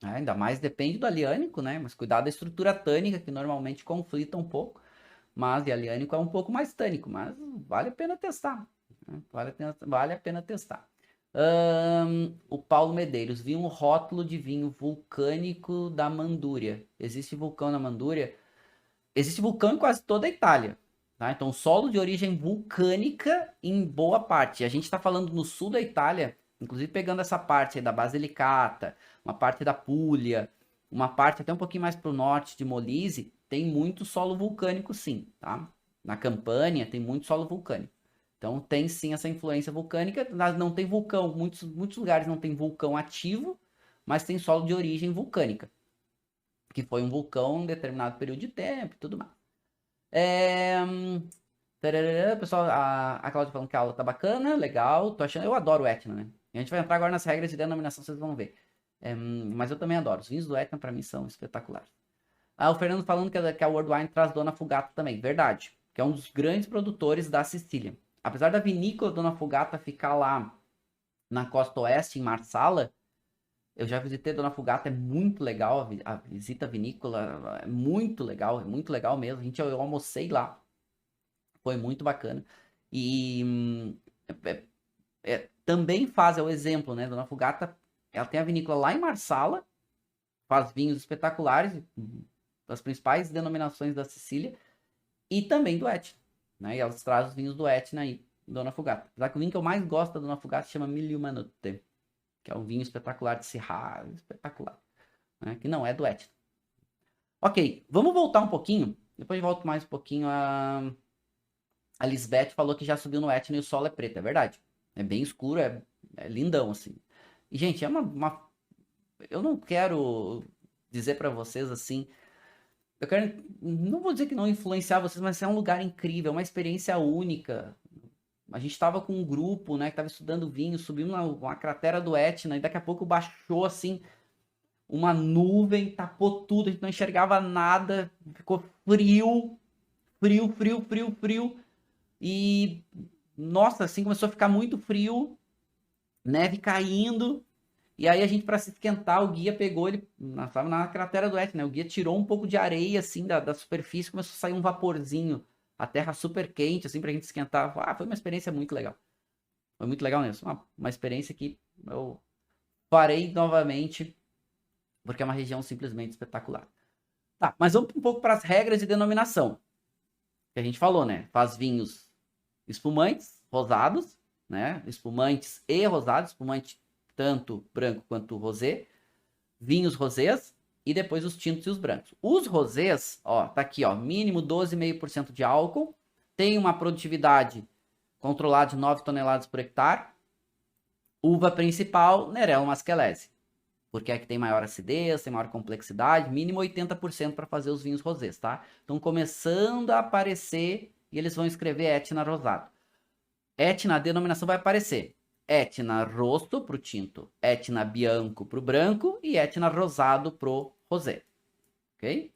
Ainda mais depende do aliânico, né? Mas cuidado da estrutura tânica, que normalmente conflita um pouco. Mas e aliânico é um pouco mais tânico, mas vale a pena testar. Né? Vale a pena testar. O Paulo Medeiros, vi um rótulo de vinho vulcânico da Mandúria. Existe vulcão na Mandúria? Existe vulcão em quase toda a Itália. Tá? Então, solo de origem vulcânica em boa parte. A gente está falando no sul da Itália, inclusive pegando essa parte aí da Basilicata, uma parte da Puglia, uma parte até um pouquinho mais para o norte de Molise, tem muito solo vulcânico sim, tá? Na Campânia tem muito solo vulcânico. Então tem sim essa influência vulcânica, não tem vulcão, muitos lugares não tem vulcão ativo, mas tem solo de origem vulcânica, que foi um vulcão em determinado período de tempo e tudo mais. Pessoal, a Cláudia falando que a aula tá bacana, legal, tô achando, eu adoro o Etna, né? A gente vai entrar agora nas regras de denominação, vocês vão ver. Mas eu também adoro, os vinhos do Etna para mim são espetaculares. O Fernando falando que a World Wine traz Dona Fugata também, verdade, que é um dos grandes produtores da Sicília. Apesar da vinícola Dona Fugata ficar lá na costa oeste, em Marsala, eu já visitei Dona Fugata, é muito legal a visita à vinícola, é muito legal mesmo. Eu almocei lá, foi muito bacana. E também faz, é o exemplo, né? Dona Fugata Ela tem a vinícola lá em Marsala, faz vinhos espetaculares, das principais denominações da Sicília, e também do Etna, né? E elas trazem os vinhos do Etna aí, Dona Fugata. Apesar que o vinho que eu mais gosto da Dona Fugata se chama Miliumanotte, que é um vinho espetacular de Syrah, espetacular, né? Que não é do Etna. Ok, vamos voltar um pouquinho, depois volto mais um pouquinho. A Lisbeth falou que já subiu no Etna e o solo é preto, é verdade. É bem escuro, é lindão, assim. E, gente, é eu não quero dizer pra vocês, assim, eu quero, não vou dizer que não influenciar vocês, mas é um lugar incrível, uma experiência única. A gente estava com um grupo, né, que estava estudando vinho, subimos uma cratera do Etna e daqui a pouco baixou, assim, uma nuvem, tapou tudo, a gente não enxergava nada, ficou frio, frio, frio, frio, frio. E, nossa, assim, começou a ficar muito frio, neve caindo. E aí a gente, para se esquentar, o guia pegou, ele estava na cratera do Etna, né? O guia tirou um pouco de areia, assim, da superfície, começou a sair um vaporzinho. A terra super quente, assim, pra gente esquentar. Ah, foi uma experiência muito legal. Foi muito legal mesmo. Uma experiência que eu farei novamente, porque é uma região simplesmente espetacular. Tá, mas vamos um pouco para as regras de denominação. Que a gente falou, né? Faz vinhos espumantes, rosados, né? Espumantes e rosados, espumante tanto branco quanto rosé, vinhos rosés e depois os tintos e os brancos. Os rosés, ó, tá aqui, ó, mínimo 12,5% de álcool, tem uma produtividade controlada de 9 toneladas por hectare. Uva principal, Nerello Mascalese, porque é que tem maior acidez, tem maior complexidade, mínimo 80% para fazer os vinhos rosés, tá? Estão começando a aparecer e eles vão escrever Etna rosado. Etna, a denominação vai aparecer. Etna rosso para o tinto, Etna bianco para o branco e Etna rosado para o rosé. Ok?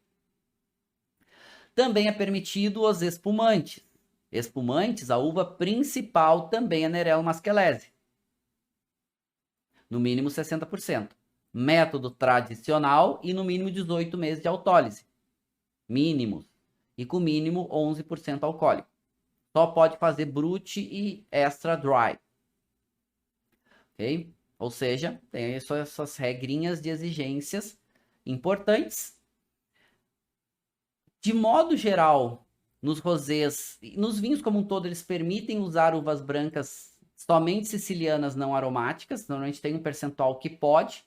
Também é permitido os espumantes. Espumantes, a uva principal também é Nerello Mascalese. No mínimo 60%. Método tradicional e no mínimo 18 meses de autólise. Mínimos. E com mínimo 11% alcoólico. Só pode fazer brut e extra dry. Ok? Ou seja, tem essas regrinhas de exigências importantes. De modo geral, nos rosés, nos vinhos como um todo, eles permitem usar uvas brancas somente sicilianas não aromáticas. Normalmente tem um percentual que pode.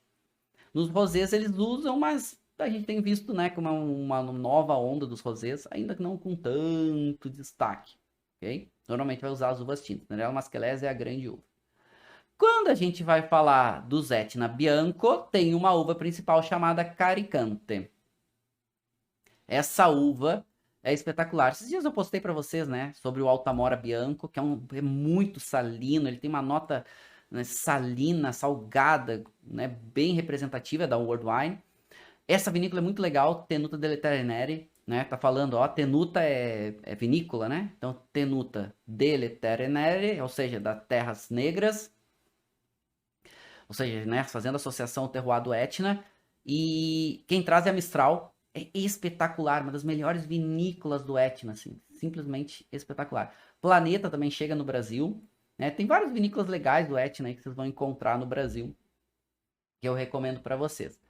Nos rosés eles usam, mas a gente tem visto, né, como uma nova onda dos rosés, ainda que não com tanto destaque. Ok? Normalmente vai usar as uvas tintas. Nerello Mascalese é a grande uva. Quando a gente vai falar do Etna Bianco, tem uma uva principal chamada Caricante. Essa uva é espetacular. Esses dias eu postei para vocês, né, sobre o Altamora Bianco, que é muito salino, ele tem uma nota, né, salina, salgada, né, bem representativa da World Wine. Essa vinícola é muito legal, Tenuta delle Terre Nere, né, tá falando, ó, Tenuta é vinícola, né, então Tenuta delle Terre Nere, ou seja, das terras negras, ou seja, né, fazendo associação ao terroir do Etna, e quem traz é a Mistral, é espetacular, uma das melhores vinícolas do Etna, assim, simplesmente espetacular. Planeta também chega no Brasil, né, tem várias vinícolas legais do Etna aí que vocês vão encontrar no Brasil, que eu recomendo para vocês.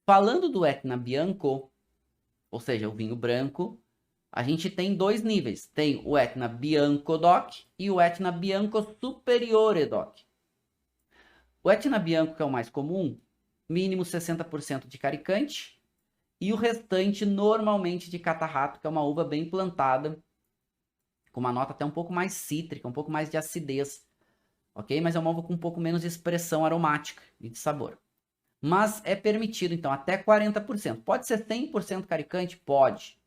Falando do Etna Bianco, ou seja, o vinho branco, a gente tem dois níveis, tem o Etna Bianco DOC e o Etna Bianco Superiore DOC. O Etna Bianco, que é o mais comum, mínimo 60% de caricante, e o restante normalmente de catarrato, que é uma uva bem plantada, com uma nota até um pouco mais cítrica, um pouco mais de acidez, ok? Mas é uma uva com um pouco menos de expressão aromática e de sabor. Mas é permitido, então, até 40%. Pode ser 100% caricante? Pode.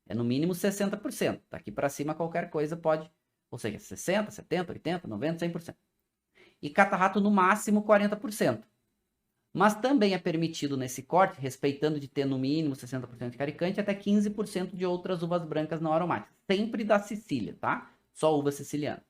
É no mínimo 60%. Daqui para cima qualquer coisa pode, ou seja, 60%, 70%, 80%, 90%, 100%. E catarrato no máximo 40%. Mas também é permitido nesse corte, respeitando de ter no mínimo 60% de caricante, até 15% de outras uvas brancas não aromáticas. Sempre da Sicília, tá? Só uva siciliana.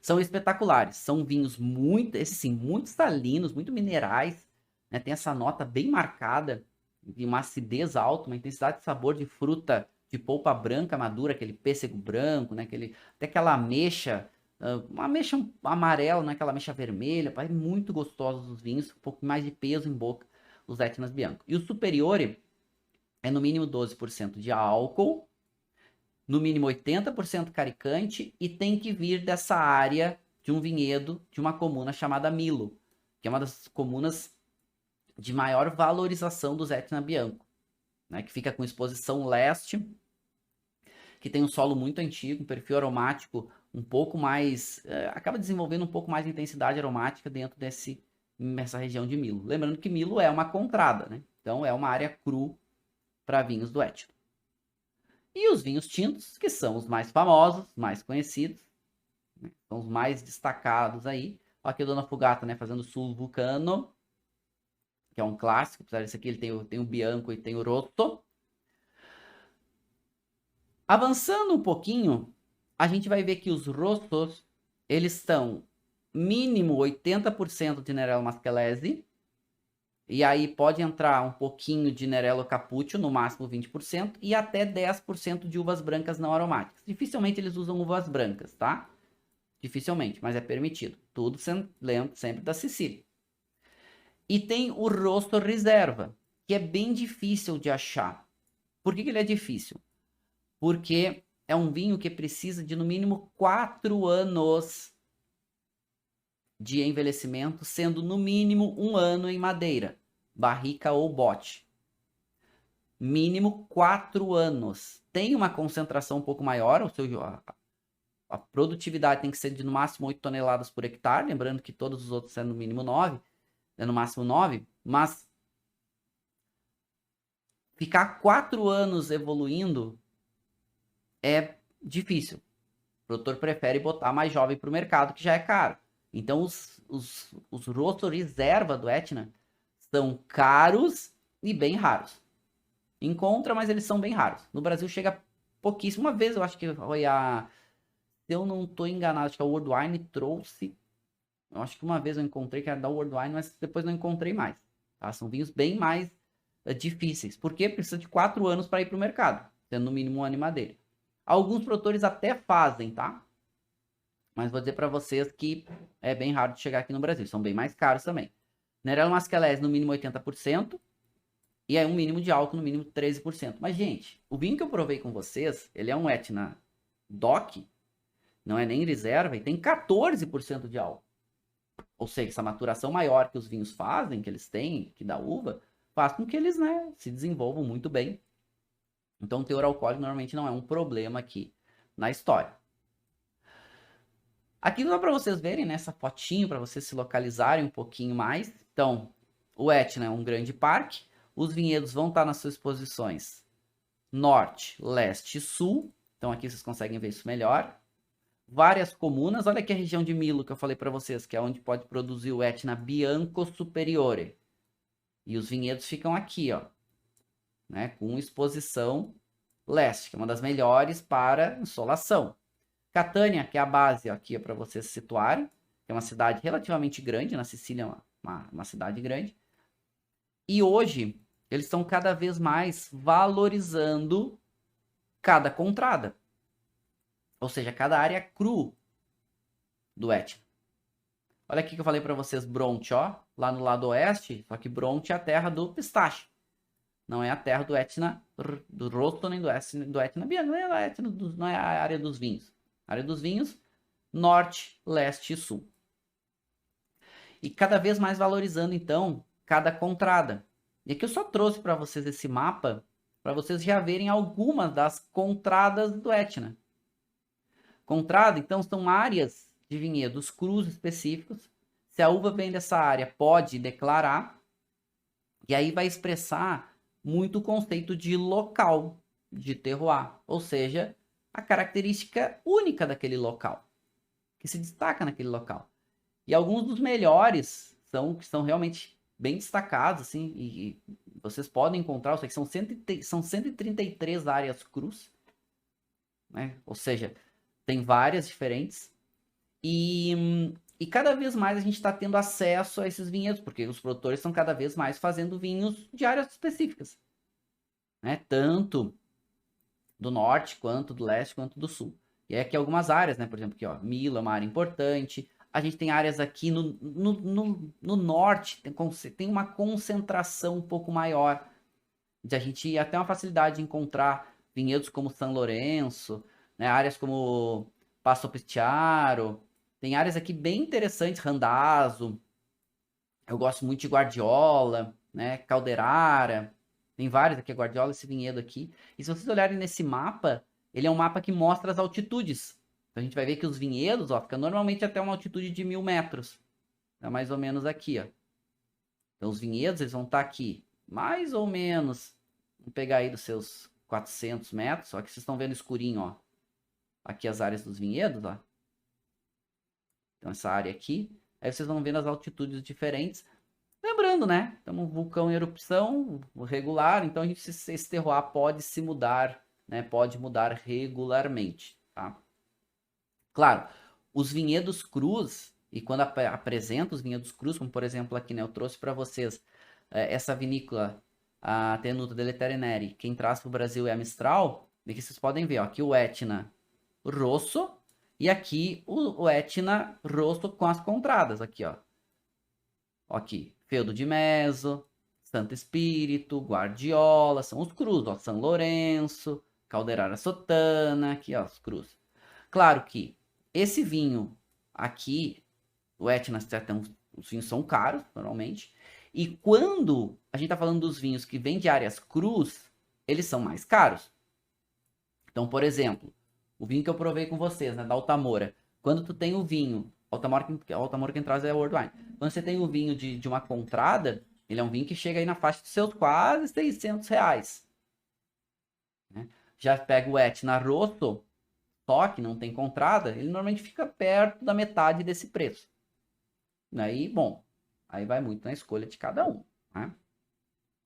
São espetaculares. São vinhos muito, esses sim, muito salinos, muito minerais. Né? Tem essa nota bem marcada, de uma acidez alta, uma intensidade de sabor de fruta de polpa branca madura, aquele pêssego branco, né? Até aquela ameixa uma ameixa amarela, não é aquela ameixa vermelha, é muito gostosos os vinhos, um pouco mais de peso em boca, os Etnas Bianco. E o Superiore é no mínimo 12% de álcool, no mínimo 80% caricante, e tem que vir dessa área de um vinhedo, de uma comuna chamada Milo, que é uma das comunas de maior valorização dos Etna Bianco, né, que fica com exposição leste, que tem um solo muito antigo, um perfil aromático um pouco mais, acaba desenvolvendo um pouco mais de intensidade aromática dentro nessa região de Milo. Lembrando que Milo é uma contrada, né? Então é uma área cru para vinhos do Etna. E os vinhos tintos, que são os mais famosos, mais conhecidos, né? São os mais destacados aí. Olha aqui a Dona Fugata, né, fazendo Sul Vulcano, que é um clássico. Apesar desse aqui, ele tem o Bianco e tem o Rosso. Avançando um pouquinho, a gente vai ver que os Rossos, eles estão mínimo 80% de Nerello Mascalese, e aí pode entrar um pouquinho de Nerello Capuccio, no máximo 20%, e até 10% de uvas brancas não aromáticas. Dificilmente eles usam uvas brancas, tá? Dificilmente, mas é permitido. Tudo lembro sempre da Sicília. E tem o Rosso Reserva, que é bem difícil de achar. Por que ele é difícil? Porque é um vinho que precisa de no mínimo 4 anos de envelhecimento, sendo no mínimo 1 ano em madeira, barrica ou bote. Mínimo 4 anos. Tem uma concentração um pouco maior, ou seja, a produtividade tem que ser de no máximo 8 toneladas por hectare, lembrando que todos os outros é no mínimo 9, é no máximo 9, mas ficar 4 anos evoluindo é difícil. O produtor prefere botar mais jovem para o mercado, que já é caro. Então, os Rosso Reserva do Etna são caros e bem raros. Encontra, mas eles são bem raros. No Brasil chega pouquíssimo. Uma vez, eu acho que foi se eu não estou enganado, acho que a World Wine trouxe. Eu acho que uma vez eu encontrei, que era da World Wine, mas depois não encontrei mais. Tá? São vinhos bem mais difíceis. Porque precisa de 4 anos para ir para o mercado, tendo no mínimo 1 ano em madeira. Alguns produtores até fazem, tá? Mas vou dizer para vocês que é bem raro de chegar aqui no Brasil. São bem mais caros também. Nerello Mascalese no mínimo 80%. E aí um mínimo de álcool no mínimo 13%. Mas, gente, o vinho que eu provei com vocês, ele é um Etna DOC. Não é nem reserva. E tem 14% de álcool. Ou seja, essa maturação maior que os vinhos fazem, que eles têm, que da uva, faz com que eles, né, se desenvolvam muito bem. Então, o teor alcoólico normalmente não é um problema aqui na história. Aqui dá para vocês verem nessa fotinho, para vocês se localizarem um pouquinho mais. Então, o Etna é um grande parque. Os vinhedos vão estar nas suas posições norte, leste e sul. Então, aqui vocês conseguem ver isso melhor. Várias comunas. Olha aqui a região de Milo que eu falei para vocês, que é onde pode produzir o Etna Bianco Superiore. E os vinhedos ficam aqui, ó, né, com exposição leste, que é uma das melhores para insolação. Catânia, que é a base aqui para vocês se situarem, que é uma cidade relativamente grande, na Sicília é uma cidade grande. E hoje, eles estão cada vez mais valorizando cada contrada. Ou seja, cada área cru do Etna. Olha aqui que eu falei para vocês, Bronte, ó, lá no lado oeste, só que Bronte é a terra do pistache. Não é a terra do Etna, do Rosso, nem do Etna Bianco, não é a área dos vinhos. A área dos vinhos, norte, leste e sul. E cada vez mais valorizando, então, cada contrada. E aqui eu só trouxe para vocês esse mapa, para vocês já verem algumas das contradas do Etna. Contrada, então, são áreas de vinhedos crus específicos. Se a uva vem dessa área, pode declarar. E aí vai expressar muito o conceito de local, de terroir. Ou seja, a característica única daquele local, que se destaca naquele local. E alguns dos melhores que são realmente bem destacados, assim, e vocês podem encontrar, eu sei que são 133 áreas crus, né? Ou seja, tem várias diferentes. E cada vez mais a gente está tendo acesso a esses vinhedos, porque os produtores estão cada vez mais fazendo vinhos de áreas específicas, né? Tanto do norte, quanto do leste, quanto do sul. E aí aqui algumas áreas, né? Por exemplo, aqui, ó, Milo é uma área importante. A gente tem áreas aqui no norte, tem uma concentração um pouco maior. De a gente até uma facilidade de encontrar vinhedos como São Lourenço, né? Áreas como Passo Picciaro. Tem áreas aqui bem interessantes, Randazzo. Eu gosto muito de Guardiola, né? Calderara. Tem vários aqui, Guardiola, esse vinhedo aqui. E se vocês olharem nesse mapa, ele é um mapa que mostra as altitudes. Então a gente vai ver que os vinhedos, ó, ficam normalmente até uma altitude de 1.000 metros. É mais ou menos aqui, ó. Então os vinhedos, eles vão estar aqui, mais ou menos. Vamos pegar aí dos seus 400 metros. Só que vocês estão vendo escurinho, ó. Aqui as áreas dos vinhedos, ó. Então essa área aqui. Aí vocês vão vendo as altitudes diferentes. Lembrando, né? Estamos um vulcão em erupção regular, então esse terroir pode se mudar, né? Pode mudar regularmente, tá? Claro, os vinhedos crus, e quando apresenta os vinhedos crus, como por exemplo aqui, né? Eu trouxe para vocês essa vinícola, a Tenuta Deletere Neri. Quem traz para o Brasil é a Mistral. E aqui vocês podem ver, ó, aqui o Etna Rosso e aqui o Etna Rosso com as contradas, aqui, ó. Aqui, Feudo de Mezzo, Santo Espírito, Guardiola, são os crus, ó, São Lourenço, Calderara Sotana, aqui, ó, os crus. Claro que esse vinho aqui, o Etna, os vinhos são caros, normalmente, e quando a gente tá falando dos vinhos que vêm de áreas crus, eles são mais caros. Então, por exemplo, o vinho que eu provei com vocês, né, da Altamora, quando tu tem o vinho, Altamora quem traz é a World Wine. Quando você tem o vinho de uma contrada, ele é um vinho que chega aí na faixa dos seus quase 600 reais. Né? Já pega o Etna Rosso, só que não tem contrada, ele normalmente fica perto da metade desse preço. Aí, bom, aí vai muito na escolha de cada um. Né?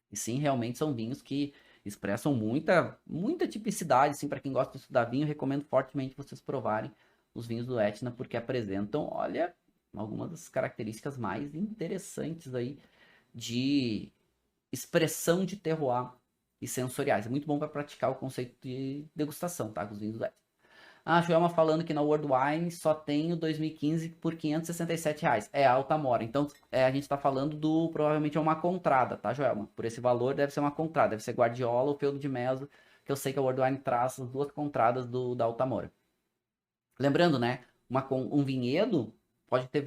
E sim, realmente são vinhos que expressam muita tipicidade, assim, para quem gosta de estudar vinho, recomendo fortemente vocês provarem os vinhos do Etna, porque apresentam, olha, algumas das características mais interessantes aí de expressão de terroir e sensoriais. É muito bom para praticar o conceito de degustação, tá, com os vinhos do Etna. Ah, a Joelma falando que na World Wine só tem o 2015 por R$ 567. É alta mora. Então, a gente tá falando do, provavelmente é uma contrada, tá, Joelma? Por esse valor deve ser uma contrada, deve ser Guardiola ou Feudo de Mezzo, que eu sei que a World Wine traz as duas contradas da Altamora. Lembrando, né, um vinhedo pode ter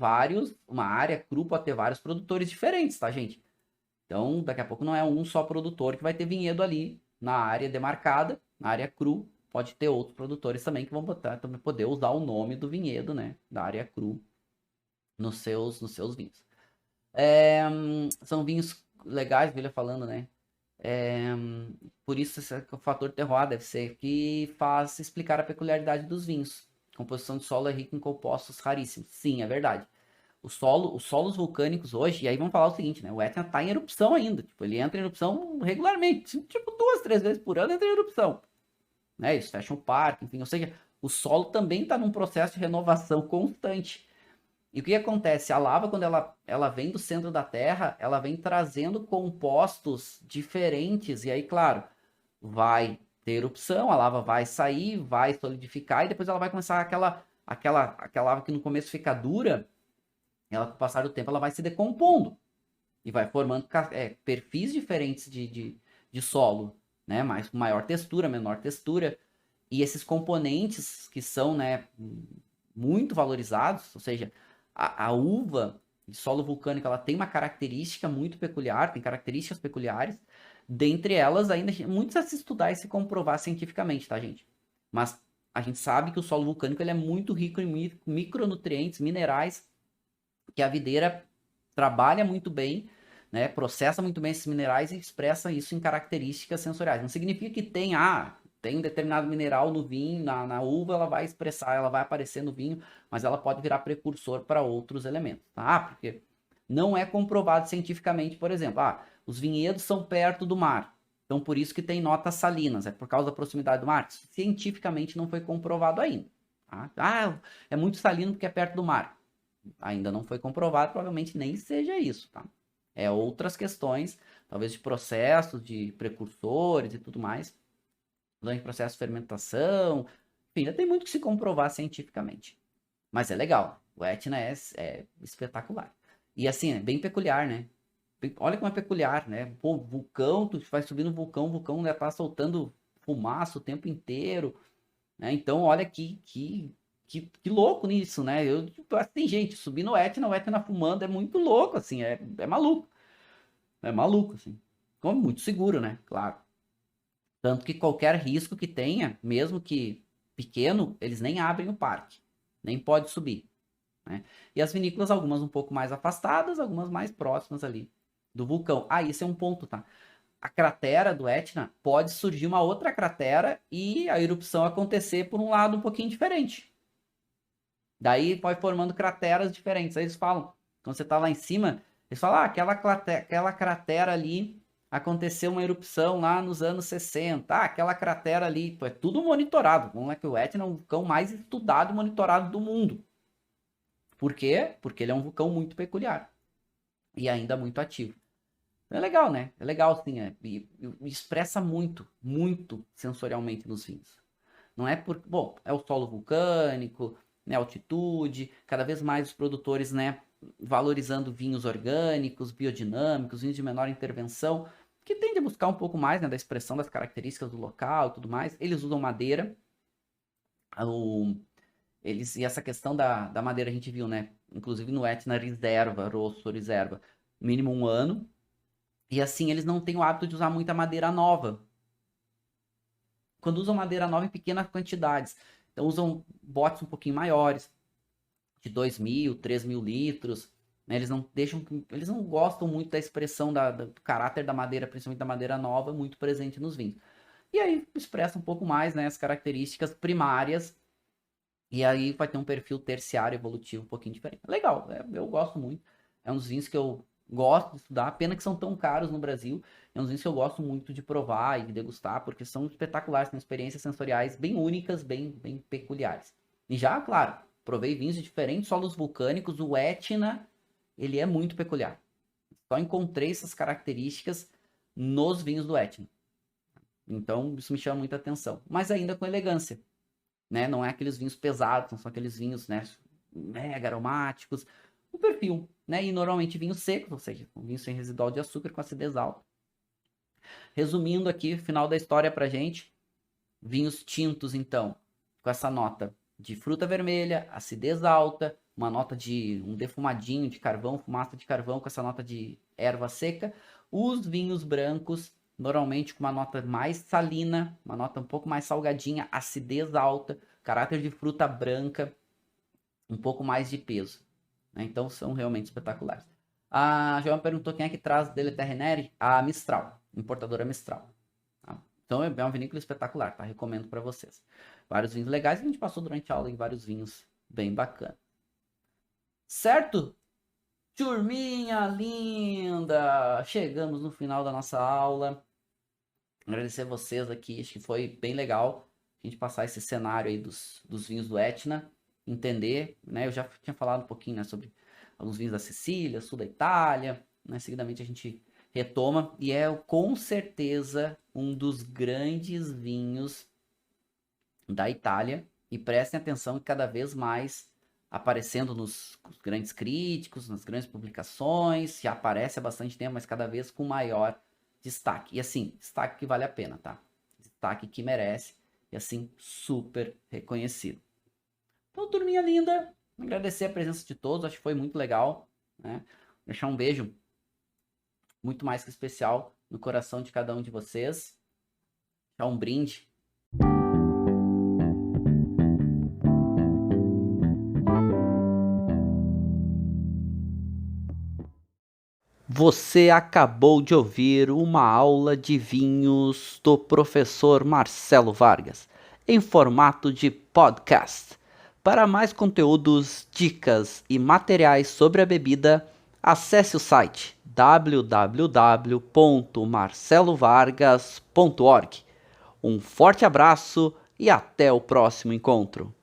uma área cru pode ter vários produtores diferentes, tá, gente? Então, daqui a pouco não é um só produtor que vai ter vinhedo ali na área demarcada, na área cru, pode ter outros produtores também que vão também poder usar o nome do vinhedo, né? Da área cru nos seus vinhos. São vinhos legais, Vilha falando, né? Por isso o fator terroir deve ser que faz explicar a peculiaridade dos vinhos. A composição de solo é rica em compostos raríssimos. Sim, é verdade. Os solos vulcânicos hoje, e aí vamos falar o seguinte, né? O Etna tá em erupção ainda. Tipo, ele entra em erupção regularmente. Tipo, 2, 3 vezes por ano entra em erupção. Né? Isso fecha um parque, enfim. Ou seja, o solo também está num processo de renovação constante. E o que acontece? A lava, quando ela vem do centro da Terra, ela vem trazendo compostos diferentes. E aí, claro, vai ter erupção, a lava vai sair, vai solidificar, e depois ela vai começar aquela lava que no começo fica dura, ela, com o passar do tempo, ela vai se decompondo. E vai formando perfis diferentes de solo, né? Com maior textura, menor textura. E esses componentes que são, né, muito valorizados, ou seja, a uva de solo vulcânico, ela tem uma característica muito peculiar, tem características peculiares, dentre elas ainda muito a se estudar e se comprovar cientificamente, tá, gente? Mas a gente sabe que o solo vulcânico ele é muito rico em micronutrientes, minerais, que a videira trabalha muito bem, né, processa muito bem esses minerais e expressa isso em características sensoriais. Não significa que tem um determinado mineral no vinho, na uva, ela vai expressar, ela vai aparecer no vinho, mas ela pode virar precursor para outros elementos, tá? Porque não é comprovado cientificamente, por exemplo, os vinhedos são perto do mar, então por isso que tem notas salinas, é por causa da proximidade do mar. Cientificamente não foi comprovado ainda. Tá? É muito salino porque é perto do mar. Ainda não foi comprovado, provavelmente nem seja isso, tá? É outras questões, talvez de processos, de precursores e tudo mais, durante o processo de fermentação, Enfim, ainda tem muito que se comprovar cientificamente. Mas é legal. O Etna é espetacular. E assim, é bem peculiar, né? Olha como é peculiar, né? Pô, vulcão, tu vai subir no vulcão, o vulcão já tá soltando fumaça o tempo inteiro, né? Então, olha que louco nisso, né? Assim, gente, subir no Etna, o Etna fumando é muito louco, assim, é maluco. É maluco, assim. Como muito seguro, né? Claro. Tanto que qualquer risco que tenha, mesmo que pequeno, eles nem abrem o parque. Nem pode subir, né? E as vinícolas, algumas um pouco mais afastadas, algumas mais próximas ali do vulcão. Ah, esse é um ponto, tá? A cratera do Etna pode surgir uma outra cratera e a erupção acontecer por um lado um pouquinho diferente. Daí pode formando crateras diferentes. Aí eles falam, quando você tá lá em cima, eles falam, aquela cratera ali aconteceu uma erupção lá nos anos 60. Ah, aquela cratera ali, pô, é tudo monitorado. Vamos lá que o Etna é o vulcão mais estudado e monitorado do mundo. Por quê? Porque ele é um vulcão muito peculiar e ainda muito ativo. É legal, né? É legal, sim. E expressa muito, muito sensorialmente nos vinhos. Não é por... Bom, é o solo vulcânico, né? Altitude. Cada vez mais os produtores, né? Valorizando vinhos orgânicos, biodinâmicos, vinhos de menor intervenção, que tende a buscar um pouco mais, né? Da expressão das características do local e tudo mais. Eles usam madeira. E essa questão da madeira a gente viu, né? Inclusive no Etna Reserva, Rosso Reserva, mínimo 1 ano. E assim, eles não têm o hábito de usar muita madeira nova. Quando usam madeira nova em pequenas quantidades. Então usam botes um pouquinho maiores, de 2.000, 3.000 litros. Né? Eles não gostam muito da expressão do caráter da madeira, principalmente da madeira nova, muito presente nos vinhos. E aí expressa um pouco mais, né, as características primárias. E aí vai ter um perfil terciário evolutivo um pouquinho diferente. Legal, eu gosto muito. É um dos vinhos que eu gosto de estudar. Pena que são tão caros no Brasil. É um dos vinhos que eu gosto muito de provar e de degustar, porque são espetaculares, têm experiências sensoriais bem únicas, bem peculiares. E já, claro, provei vinhos de diferentes solos vulcânicos. O Etna, ele é muito peculiar. Só encontrei essas características nos vinhos do Etna. Então, isso me chama muita atenção. Mas ainda com elegância. Né? Não é aqueles vinhos pesados, não são aqueles vinhos, né, mega aromáticos. O perfil, né? E normalmente vinhos secos, ou seja, um vinho sem residual de açúcar com acidez alta. Resumindo aqui, final da história pra gente. Vinhos tintos, então, com essa nota de fruta vermelha, acidez alta, uma nota de um defumadinho de carvão, fumaça de carvão com essa nota de erva seca. Os vinhos brancos, normalmente com uma nota mais salina, uma nota um pouco mais salgadinha, acidez alta, caráter de fruta branca, um pouco mais de peso. Né? Então são realmente espetaculares. A João perguntou quem é que traz dele Terra Neri? A Mistral, importadora Mistral. Tá? Então é uma vinícola espetacular, tá? Recomendo para vocês. Vários vinhos legais, a gente passou durante a aula em vários vinhos bem bacanas. Certo? Turminha linda! Chegamos no final da nossa aula. Agradecer a vocês aqui, acho que foi bem legal a gente passar esse cenário aí dos vinhos do Etna, entender, né? Eu já tinha falado um pouquinho, né, sobre alguns vinhos da Sicília, sul da Itália, né? Seguidamente a gente retoma e é com certeza um dos grandes vinhos da Itália. E prestem atenção que cada vez mais aparecendo nos grandes críticos, nas grandes publicações, já aparece há bastante tempo, mas cada vez com maior destaque. E assim, destaque que vale a pena, tá? Destaque que merece e assim, super reconhecido. Então, turminha linda, agradecer a presença de todos, acho que foi muito legal, né? Deixar um beijo muito mais que especial no coração de cada um de vocês. Deixar um brinde. Você acabou de ouvir uma aula de vinhos do professor Marcelo Vargas, em formato de podcast. Para mais conteúdos, dicas e materiais sobre a bebida, acesse o site www.marcelovargas.org. Um forte abraço e até o próximo encontro.